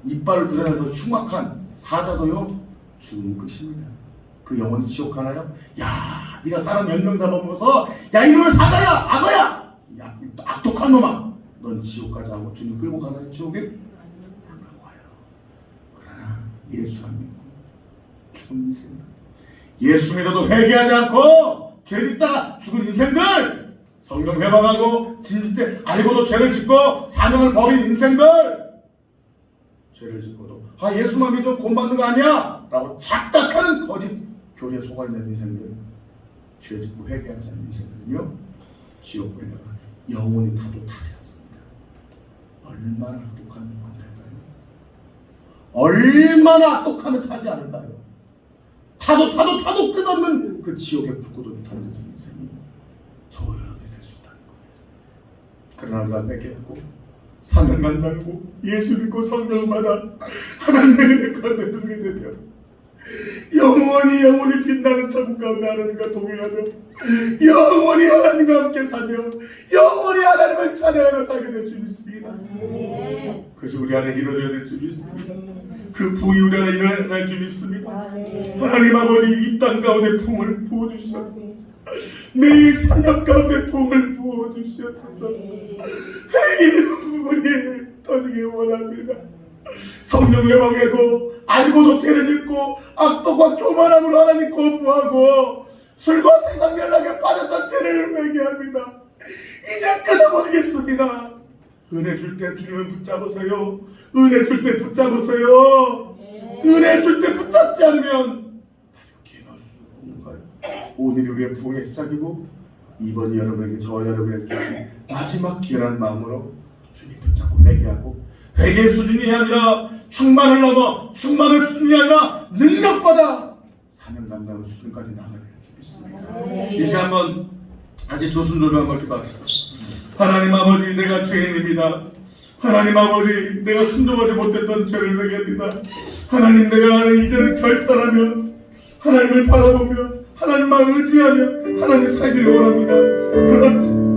이빨을 드러내서 흉악한 사자도요 죽은 끝입니다. 그 영혼이 지옥 가나요? 야, 네가 사람 몇 명 잡아먹어서 야 이놈의 사자야, 악어야, 야 악독한 놈아, 넌 지옥 가자 하고 주님 끌고 가나요? 지옥에? 안 가고 와요. 그러나 예수 안 믿고 죽은 인생들, 예수 믿어도 회개하지 않고 죄 짓다가 죽은 인생들, 성령 회방하고 진실 때 알고도 죄를 짓고 사명을 버린 인생들, 죄를 짓고도 아 예수만 믿으면 구원받는 거 아니야 라고 착각하는 거짓 교리에 속아있는 인생들, 죄 짓고 회개하지 않는 인생들은요 지옥 걸려가 영원히 타도 타지 않습니다. 얼마나 악독하면 안 될까요? 얼마나 악독하면 타지 않을까요? 타도 끝없는 그 지옥의 불구덩이 던져진 인생이 저 여러분이 될 수 있다는 거예요. 그러나 우리가 뺏겼고 사명 간다고 예수 믿고 성령 받아 하나님의 은혜 가운데 누게 되면 영원히 빛나는 천국 가운데 하나님과 동행하며 영원히 하나님과 함께 살며 영원히 하나님을 찬양하며 살게 될 줄 믿습니다. 그것이 우리 안에 이루어져야 될 줄 믿습니다. 그 부이 우리 안에 일어날 줄 믿습니다. 하나님 아버지 이 땅 가운데 풍을 부어주시옵소서. 내 삶 가운데 풍을 부어주시옵소서. 회개의 눈물이 터지기 원합니다. 성령 회방하고 알고도 죄를 짓고 악독과 교만함으로 하나님 거부하고 술과 세상 연락에 빠졌던 죄를 회개합니다. 이제 끊어버리겠습니다. 은혜 줄 때 주님을 붙잡으세요. 은혜 줄 때 붙잡으세요. 은혜 줄 때 붙잡지 않으면 다시 기회가 올 수 없는가요? 오늘이 우리의 부흥의 시작이고 이번 여러분에게 저 여러분에게 주신 마지막 기회라는 마음으로 주님 붙잡고 회개하고 회개의 수준이 아니라 충만을 넘어 충만의 수준이 아니라 능력보다 사명 감당의 수준까지 나가야 될 줄 믿습니다. 이 시간 한번 같이 두 손 들고 한번 기도합시다. 하나님 아버지 내가 죄인입니다. 하나님 아버지 내가 순종하지 못했던 죄를 회개합니다. 하나님 내가 이제는 결단하며 하나님을 바라보며 하나님만 의지하며 하나님 살기를 원합니다.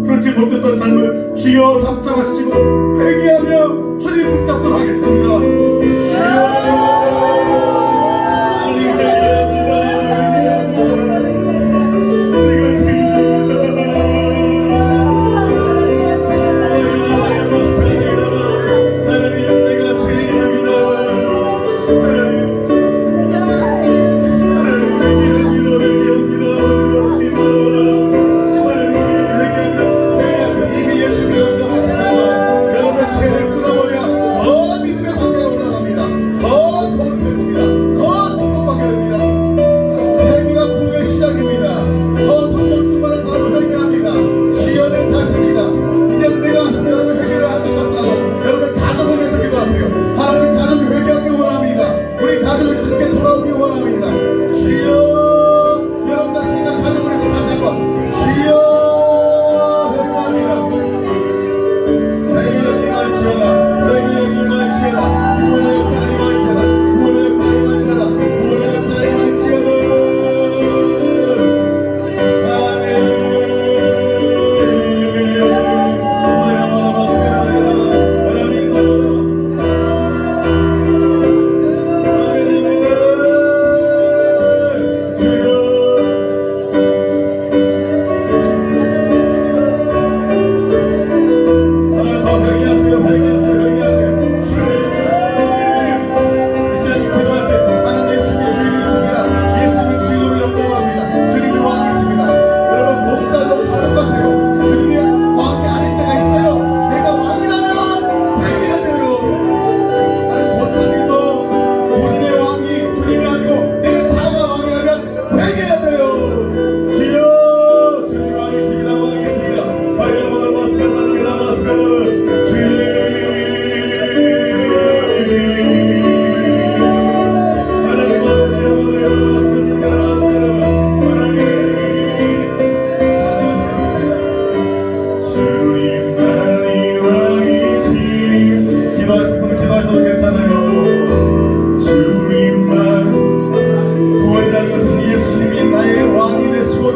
그렇지 못했던 삶을 주여 삼창하시고 회개하며 주님 붙잡도록 하겠습니다. 주여 하나님 회개합니다. 내가 죄인입니다. 하나님 내가 죄인입니다. 하나님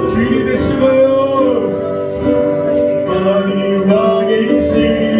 주인이 되시는 거예요. 주님만이 왕이시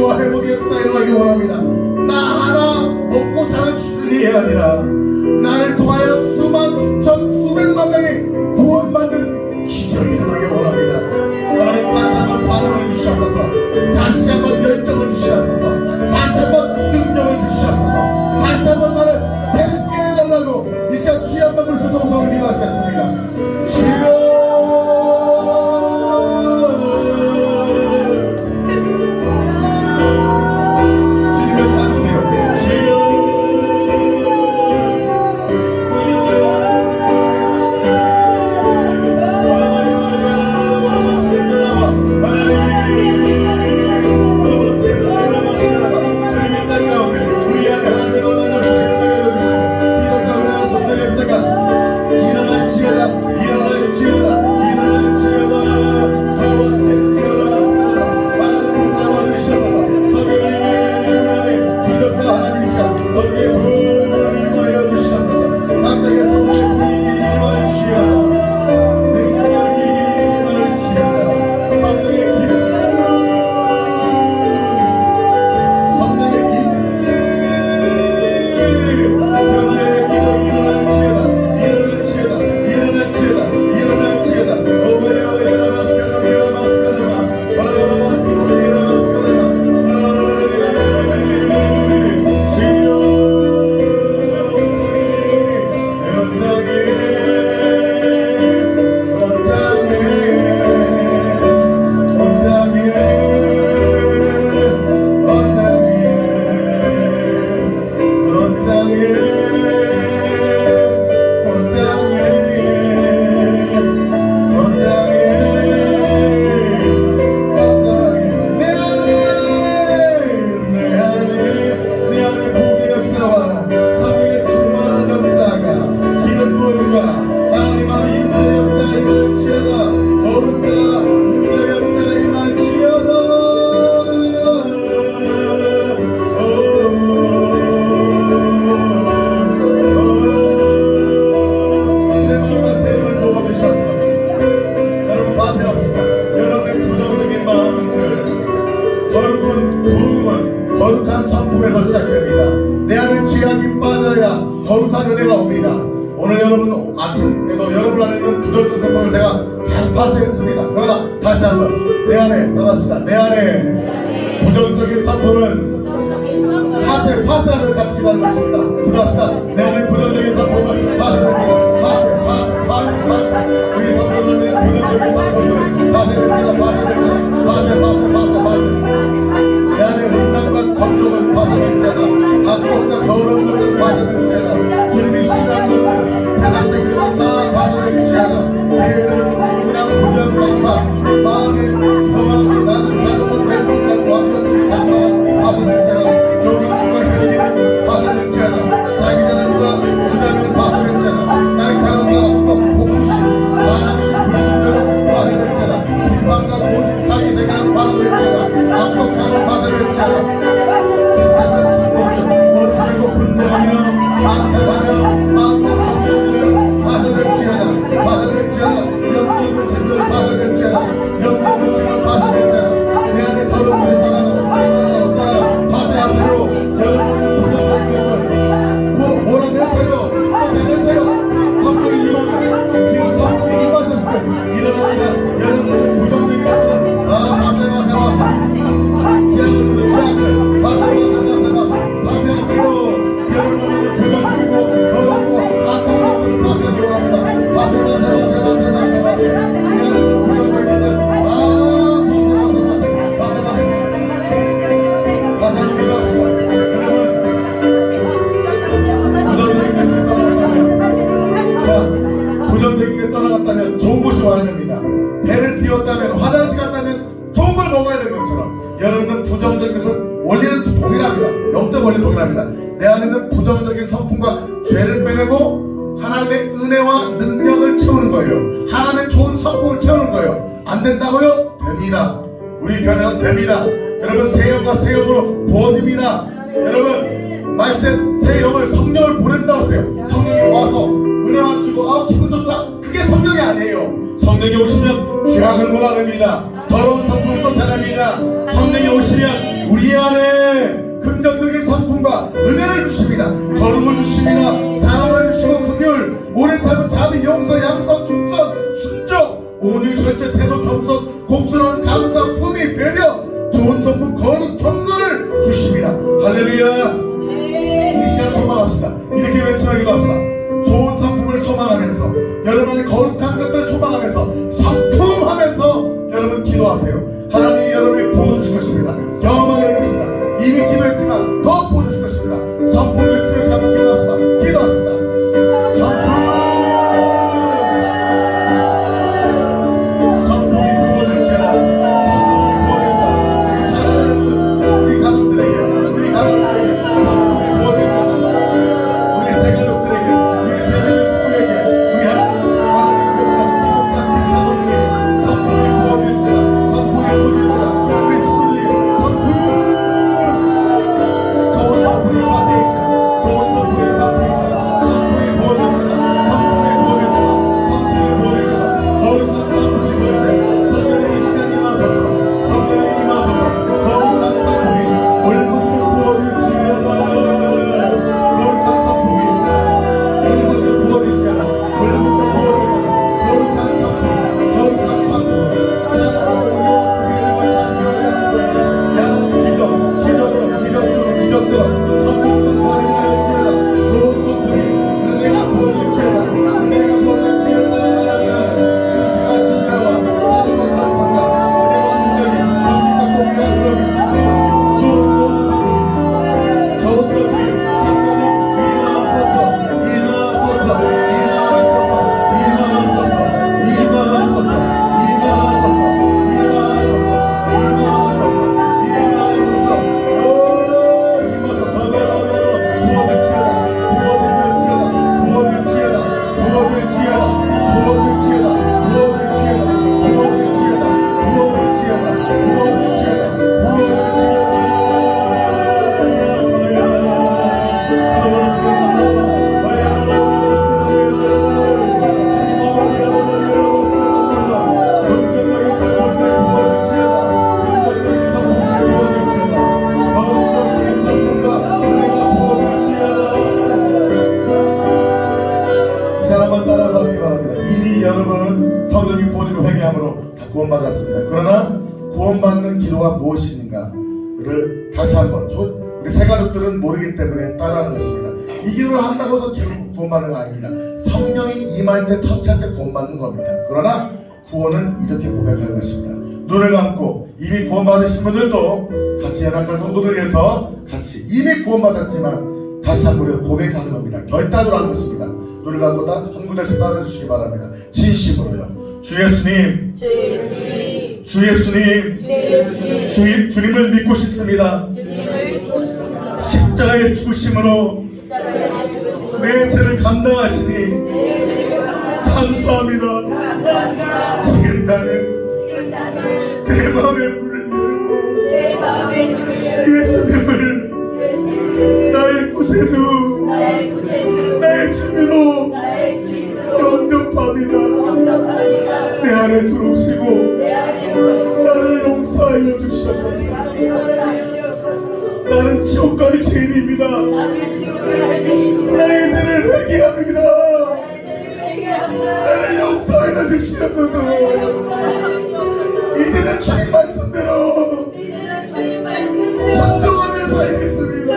치유와 회복의 역사에 일어나기 원합니다. 나 하나 먹고 사는 수준이 아니라 나를 통하여 수만 수천 수백만 명이 구원받는 기적이 일어나기 원합니다. 하나님 다시 한번 사랑을 주시옵소서. 다시 한번 열정을 주시옵소서. 다시 한번 능력을 주시옵소서. 다시 한번 나를 새롭게 해달라고 이 시간 주여 한번 부르시고 동성을 기도하시겠습니다. 주여 거룩한 성품에서 시작됩니다. 내 안에 귀함이 빠져야 거룩한 은혜가 옵니다. 오늘 여러분 아침에도 여러분 안에 있는 부정적 성품을 제가 파쇄했습니다. 그러나 다시 한번 내 안에 떠납시다. 내 안에 부정적인 성품은 파쇄하면 같이 기다리고 있습니다. 기도합시다. 내 안에 부정적인 성품은 파쇄됩니다. 파쇄 우리 성품을 부정적인 성품들을 파쇄됩니다. 내 안에 음란과 정욕은 파쇄됐잖아. 악독과 더러운 것들은 파쇄됐잖아. 주님이 싫어하는 것들 세상적인 것들 다 파쇄됐잖아. 내일은 무분한 부정 강파 마음의 험하고 낮은 작은 것 내 완벽히 강파가 파쇄됐잖아. 교만과 혈기는 파쇄됐잖아. 자기 자랑과 무자비는 파쇄됐잖아. 날카로움과 악독 복수심 반항심 불순종은 파쇄됐잖아. 비판과 고집 자기 생각은 파쇄됐잖아. 악독함은 파쇄됐잖아. 집착과 충동은 원수되고 분노하며 망탈하며 마음과 정신들을 파쇄됐지않아. 영적인 신들을 파쇄됐지않아. 영적인 신을 파쇄됐지않아. 내 안에 더러운 것을 떠나가 파쇄하세요. 여러분은 부정적인 것들 몰아내세요. 쫓아내세요. 성령의 임함을 주여 성령이 임하셨을 때 일어납니다. 여러분의 부정적인 것들은 다 파쇄 지하고들은 지하들 파쇄하세요. 여러분의 부정적이고 더럽고 악한 것들을 파쇄하기 원합니다. 파쇄 이 안에 있는 부정적인 것들 파쇄하기 기도합시다. 부정적인 게 떠나갔다면 좋은 곳이 와야 됩니다. 배를 비웠다면 화장실 갔다면 좋은 걸 먹어야 되는 것처럼 여러분은 부정적인 것은 원리는 동일합니다. 영적 원리는 동일합니다. 내 안에 있는 부정적인 성품과 죄를 빼내고 하나님의 은혜와 능력을 채우는 거예요. 하나님의 좋은 성품을 채우는 거예요. 안 된다고요? 됩니다. 우리 변화가 됩니다. 여러분 새 영과 새 영으로 부어집니다. 여러분 말씀 새 영을 성령을 보낸다고 했어요. 성령이 와서 은혜만 주고 기분 좋다. 그게 성령이 아니에요. 성령이 오시면 죄악을 몰아냅니다. 더러운 성품을 쫓아냅니다. 성령이 오시면 우리의 우리 안에 긍정적인 성품과 은혜를 주십니다. 거룩을 주십니다. 사랑을 주시고 긍휼, 오래 참은 자비, 용서, 양선, 충성, 순종, 온유, 절제, 태도, 겸손, 공손한 감사, 품위, 배려, 좋은 성품, 거룩, 경건을 주십니다. 할렐루야. 이 시간 소망합시다. 이렇게 외치기도 합시다. 좋은 성품을 소망하면서, 여러분의 거룩한 것들 소망하면서, 성품하면서 여러분 기도하세요. 하나님이 여러분에게 부어주실 것입니다. 경험하게 될 것입니다. 이미 기도했지만 더 부어주실 것입니다. 성품 외치를 같이 기도합시다. 기도합시다. 성품이 부어질지라. 성품이 부어질지라. 우리 사랑하는 우리 가족들에게 성품이 부어질지라. 우리 새 가족들에게, 우리 새 식구에게, 우리 하나님 목사, 김사모님에게 성품이 부어질지라. 성품이 부어질지라. 우리 식구들에게 성품, 좋은 성품이 파테이션, 좋은 성품이 파테이션, 성품이 부어질지라. 성품이 부어질지라. 성품이 부어질지라. 거룩한 성품이 부어질 때 성령님 이 시간 임하소서. 성령님 임하소서. 거룩한 성품이 물분도 부어질지어다. 거룩한 성품이 물분도 부어질지어다. 물분도 부어질지어다. 거룩한 성품, 거룩한 성품, 사랑으로 우리와 그의 자기와 양성이 야는 기적적으로 천국 천사를 하였지어다. 좋은 성품이 은혜가 부어질지어다. 은혜가 부어질지어다. 신실한 신뢰와 사랑과 감사가 은혜와 능력이 정직과 공의와 의로움이 좋은 모든 성품이 좋은 것들이 성령님 임하소서. 임하소서. 임하소서. 임하소서. 임하소서. 임하소서. 임하소서. 임하소서. 임하소서. 오 임하소서. 더더더더 부어질지어다. 부어질지어다. 부어질지어다. 부어질지어다. 부어질지어다. 부어질지어다. 부어질지어다. 부어질지어다. 부어질지어다. 이 사람만 따라서 하시기 바랍니다. 이미 여러분 성령이 부어지고 회개함으로 다 구원받았습니다. 그러나 구원받는 기도가 무엇인가를 다시 한번 우리 새 가족들은 모르기 때문에 따라하는 것입니다. 이 기도를 한다고 해서 구원받는 거 아닙니다. 성령이 임할 때 터치할 때 구원받는 겁니다. 그러나 구원은 이렇게 고백할 것입니다. 눈을 감고 이미 구원받으신 분들도 같이 연약한 성도들 위해서 같이 이미 구원받았지만 다시 한번 고백하는 겁니다. 결단으로 하는 것입니다. 눈을 감고 한 구절씩 따라주시기 바랍니다. 진심으로요. 주 예수님, 주 예수님, 주님을 믿고 싶습니다. 십자가의 죽으심으로 내 죄를 감당하시니 감사합니다. 지금 나는 내 마음의 문을 열고 예수님을 나의 구세주, 나의 주님으로 영접합니다. 내 안에 들어오시고 나를 용서하여 주시옵소서. 나는 지옥 갈 죄인입니다. 나의 죄를 회개합니다. 나를 용서하여 주시옵소서. 이제는 주님 말씀대로 순종하며 살겠습니다.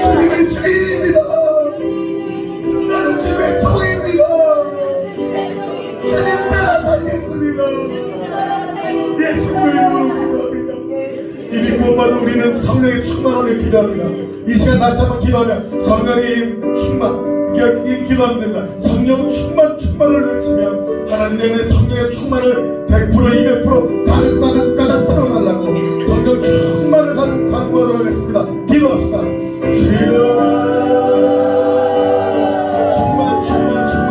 주님의 주인입니다. 나는 주님의 종입니다. 주님 따라 살겠습니다. 예수님의 이름으로 기도합니다. 이미 구원받은 우리는 성령의 충만함이 필요합니다. 이 시간 다시 한번 기도하며 성령님 충만 기도합니다. 성령 충만을 외치며 하나님의 성령의 충만을 100% 200% 가득 채워달라고 성령 충만을 간구하도록 하겠습니다. 기도합시다. 주여 충만 되겠지만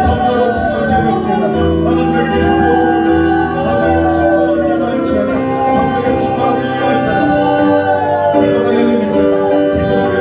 성령으로 충만 되겠지만 하나님에게 계신 모든 성령의 충만함이 임할지어다. 성령의 충만함이 임할지어다. 기도하게 되겠지만 기도하게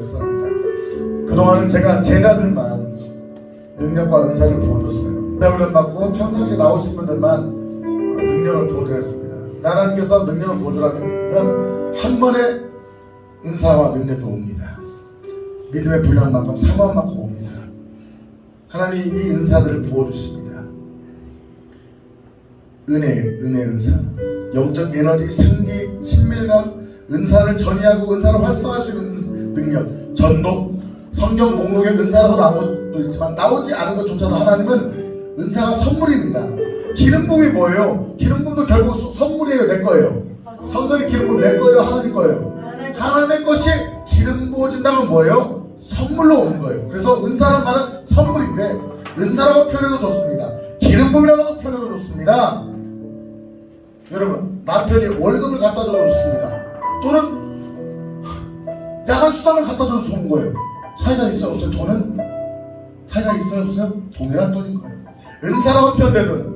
역사입니다. 그동안은 제가 제자들만 능력과 은사를 부어줬어요. 훈련 받고 평상시 나오신 분들만 능력을 부어드렸습니다. 하나님께서 능력을 부어주라면 한 번에 은사와 능력이 옵니다. 믿음의 분량만큼 사모함만큼 옵니다. 하나님이 이 은사들을 부어주십니다. 은혜 은사, 영적 에너지, 생기, 친밀감, 은사를 전이하고 은사를 활성화할 수 있는 능력, 전도, 성경 목록에 은사라고 나온 것도 있지만 나오지 않은 것조차도 하나님은 은사가 선물입니다. 기름 부음이 뭐예요? 기름 부음도 결국 선물이에요. 내 거예요. 성령의 기름 부음 내 거예요. 하나님 거예요. 하나님의 것이 기름 부어진다면 뭐예요? 선물로 오는 거예요. 그래서 은사란 말은 선물인데 은사라고 표현해도 좋습니다. 기름 부음이라고 표현해도 좋습니다. 여러분, 남편이 월급을 갖다 줘도 좋습니다. 또는 야간 수당을 갖다 줘도 좋은 거예요. 차이가 있어요? 없어요? 돈은? 차이가 있어요? 없어요? 돈이란 돈인 거예요. 은사라고 표현되든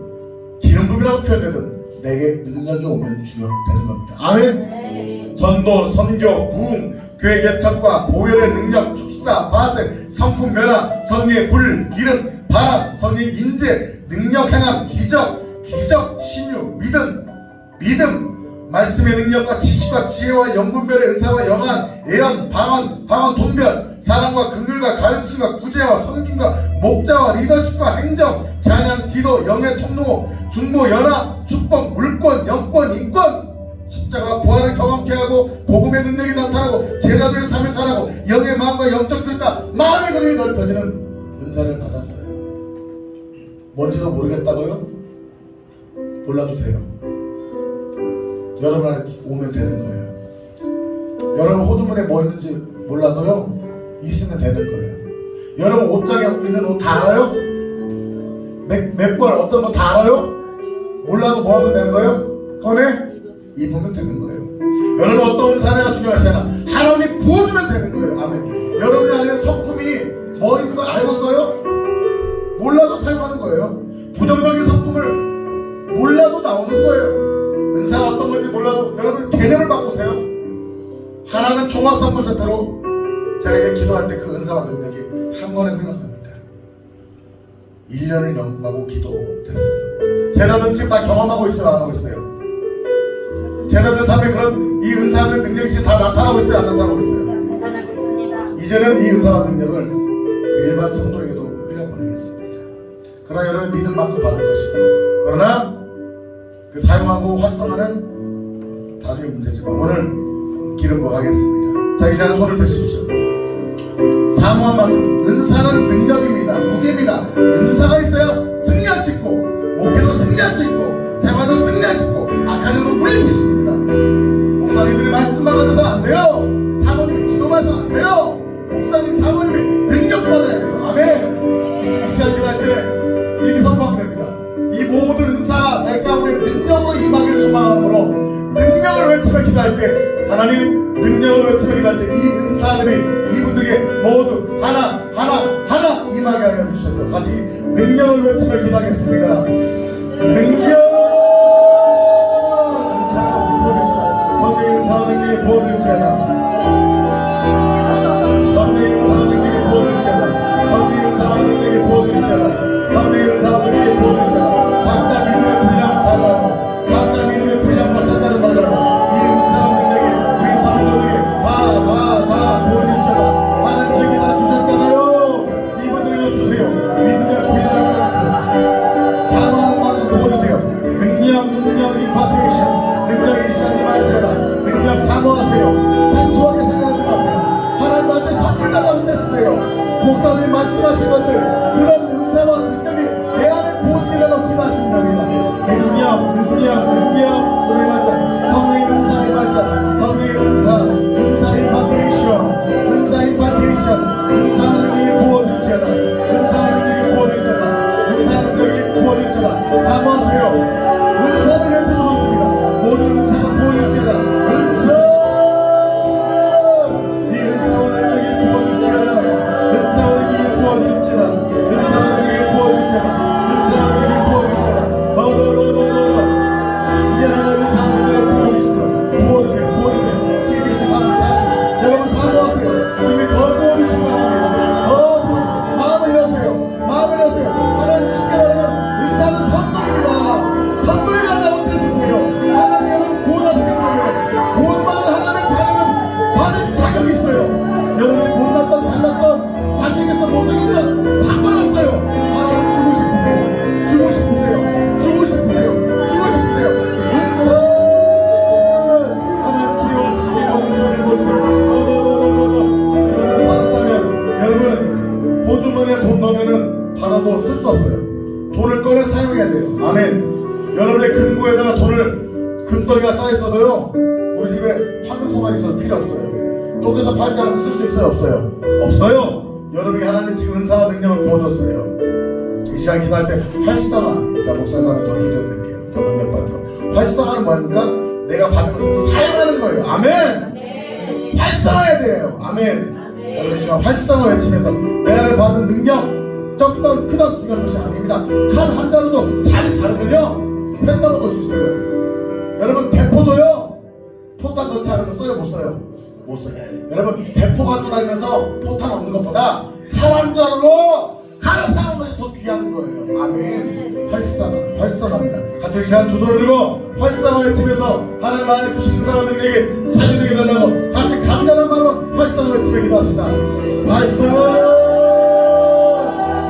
기름 부음이라고 표현되든 내게 능력이 오면 중요되는 겁니다. 아멘. 전도, 선교, 부흥, 교회 개척과 보혈의 능력, 축사, 바색, 성품 변화, 성령의 불, 기름, 바람, 성령의 인재, 능력 행함, 기적, 신유, 믿음, 말씀의 능력과 지식과 지혜와 영분별의 은사와 영안, 예언, 방언, 돈별, 사랑과 긍휼과 가르침과 구제와 섬김과 목자와 리더십과 행정, 찬양, 기도, 영의 통로, 중보, 연합, 축복, 물권, 영권, 인권, 십자가 부활을 경험케 하고 복음의 능력이 나타나고 제자도의 삶을 살아가고 영의 마음과 영적 뜻과 마음의 거리에 넓어지는 은사를 받았어요. 뭔지도 모르겠다고요? 몰라도 돼요. 여러분한테 오면 되는 거예요. 여러분 호주머니에 뭐 있는지 몰라도요, 있으면 되는 거예요. 여러분 옷장에 있는 옷 다 알아요? 몇 벌 어떤 거 다 알아요? 몰라도 뭐 하면 되는 거예요? 꺼내? 입으면 되는 거예요. 여러분 어떤 은사가 중요하시나? 하나님이 부어주면 되는 거예요. 아멘. 여러분이 안에 성품이 뭐 있는 거 알고 써요? 몰라도 사용하는 거예요. 부정적인 성품을 몰라도 나오는 거예요. 은사가 어떤 건지 몰라도 여러분 개념을 바꾸세요. 하나는 종합선물 세트로 저에게 기도할 때 그 은사와 능력이 한 번에 흘러갑니다. 1년을 연구하고 기도됐어요. 제자들 지금 다 경험하고 있어요? 안 하고 있어요? 제자들 삶에 그런 이 은사들 능력이 다 나타나고 있어요? 안 나타나고 있어요? 나타나고 있습니다. 이제는 이 은사와 능력을 일반 성도에게도 흘려보내겠습니다. 그러나 여러분 믿음 만큼 받을 것입니다. 그러나 그 사용하고 활성화는 나중에 문제지만 오늘 기름 부어하겠습니다. 자, 이 시간에 손을 드십시오. 사모한 만큼 은사는 능력입니다. 무게입니다. 은사가 있어야 승리할 수 있고 목회도 승리할 수 있고 생활도 승리할 수 있고 악한 일도 물리칠 수 있습니다. 목사님들이 말씀만 가져서 안 돼요. 사모님이 기도만 해서 안 돼요. 목사님 사모님이 능력 받아야 돼요. 아멘. 이 시간 기도할 때 이렇게 선포하면 됩니다. 이 모든 은사가 내 가운데 능력으로 임하기를 소망함으로 능력을 외치며 기도할 때 하나님 능력을 외치며 기도할 때 이 은사들이 이분들에게 모두 하나 임하게 하여 주셔서 같이 능력을 외치며 기도하겠습니다. 능력 은사가 부어질지어다. 성령의 은사와 능력이 부어질지어다. 성령의 은사와 능력이 부어질지어다. 성령의 은사와 능력이 부어질지어다. 성령의 은사와 능력이 부어질지어다. 각자 믿음의 분량을 달라고 각자 믿음의 분량과 색깔을 달라고 이 은사와 능력이 우리 성도에게 다 부어질지어다. 하나님 저에게 다 주셨잖아요. 이분들에게 주세요. 믿음의 분량만큼 사모하는 만큼 부어주세요. 능력 임파테이션 능력의 시간이 말처럼 능력 사모하세요. 생소하게 생각하지 마세요. 하나님 나한테 선물 달라고 했어요. 목사님 말씀하신 것들 그런 은사와 능력이 내 안에 부어지게 달라고 기도하신답니다. 능력 우리 말자 성령의 은사의 말자 성령의 은사 임파테이션 은사 능력이 부어질지어다. 은사 능력이 부어질지어다. 은사 능력이 부어질지어다. 사모하세요. 은사를 외쳐도 좋습니다. 모든 은사가 부어질지어다. 이 은사와 능력이 부어질지어다. 은사와 능력이 부어질지어다. 은사와 능력이 부어질지어다. 은사와 능력이 부어질지어다. 더더더더더 나도 쓸 수 없어요. 돈을 꺼내 사용해야 돼요. 아멘. 여러분의 금고에다가 돈을 금덩이가 쌓여있어도요, 우리 집에 황금송아지 있어도 필요 없어요. 쪼개서 팔지 않으면 쓸 수 있어요? 없어요? 없어요. 여러분이 하나님 지금 은사와 능력을 부어줬어요. 이 시간 기도할 때 활성화, 이따 목사님이 더 기도해드릴게요. 더 능력 받도록. 활성화는 뭐입니까? 내가 받은 것을 사용하는 거예요. 아멘. 활성화해야 돼요. 아멘. 여러분 이 시간 활성화 외치면서 내 안에 받은 능력, 적던 크던 중요한 것이 아닙니다. 칼 한 자루도 잘 다루면요 회 떨어질 수 있어요. 여러분 대포도요 포탄 넣지 않으면 써요? 못 써요? 못 써요. 여러분 대포 가지고 다니면서 포탄 없는 것보다 칼 한 자루로 칼을 사용하는 것이 더 귀한 거예요. 아멘. 활성화입니다. 같이 우리 시간 두 손을 들고 활성화 외치면서 하나님 나에 주신 인사와 능력이 자유되게 달라고 같이 강렬한 마음으로 활성화 외치며 기도합시다. 활성화.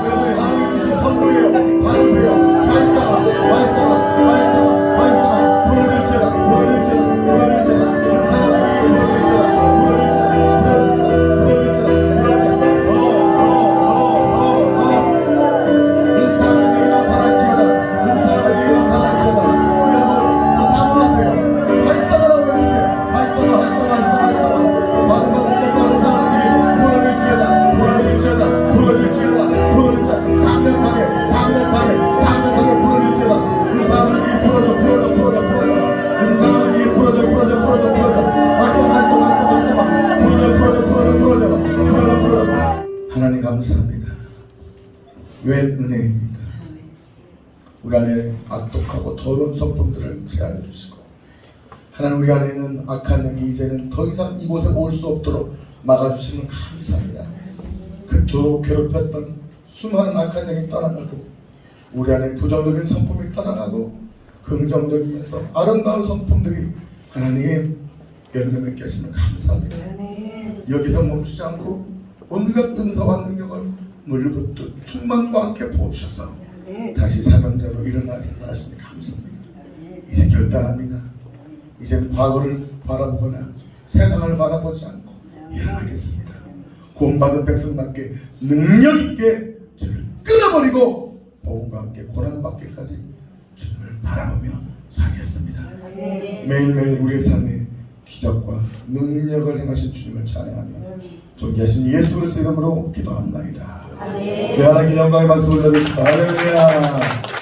여러분이 하나님이 주신 선물이에요. 받으세요. 활성화, 활성화, 활성화, 활성화. 부러질지어다, 부러질지어다, 부러질지어다. 인사가 능력이 부러질지어다, 부러질지어다, 부러질지어다, 부러질지어다. 인사가 능력이 나타날지어다, 인사가 능력이 나타날지어다. 여러분 더 사모하세요. 활성화라고 외치세요. 활성화, 활성화, 활성화, 활성화. 받은 능력과 인사가 능력이 부러질지어다, 부러질지어다, 부러질지어다, 부러질지어다. 강력하게, 강력하게, 강력하게 부러질지어다. 인사가 능력이 부러져. 인사가 능력이 부러져. 활성화, 활성화, 활성화. 부러져. 하나님 감사합니다. 웬 은혜입니까? 우리 안에 악독하고 더러운 성품들을 제하여 주시고 하나님 우리 안에 있는 악한 영이 이제는 더 이상 이곳에 올 수 없도록 막아주시면 감사합니다. 그토록 괴롭혔던 수많은 악한 영이 떠나가고 우리 안에 부정적인 성품이 떠나가고 긍정적이면서 아름다운 성품들이 하나님 열매 맺게 하시면 감사합니다. 여기서 멈추지 않고 온갖 은사와 능력을 물붓듯 충만과 함께 부어주셔서 다시 사명자로 일어나시니 감사합니다. 이제 결단합니다. 이제는 과거를 바라보거나 세상을 바라보지 않고 일어나겠습니다. 구원받은 백성답게 능력 있게 죄를 끊어버리고 복음과 함께 고난받기까지 주님을 바라보며 살겠습니다. 매일매일 우리의 삶에 기적과 능력을 행하신 주님을 찬양하며 존귀하신 예수 그리스도 이름으로 기도합나이다. 하나님께 영광의 박수를 드립니다. 할렐루야.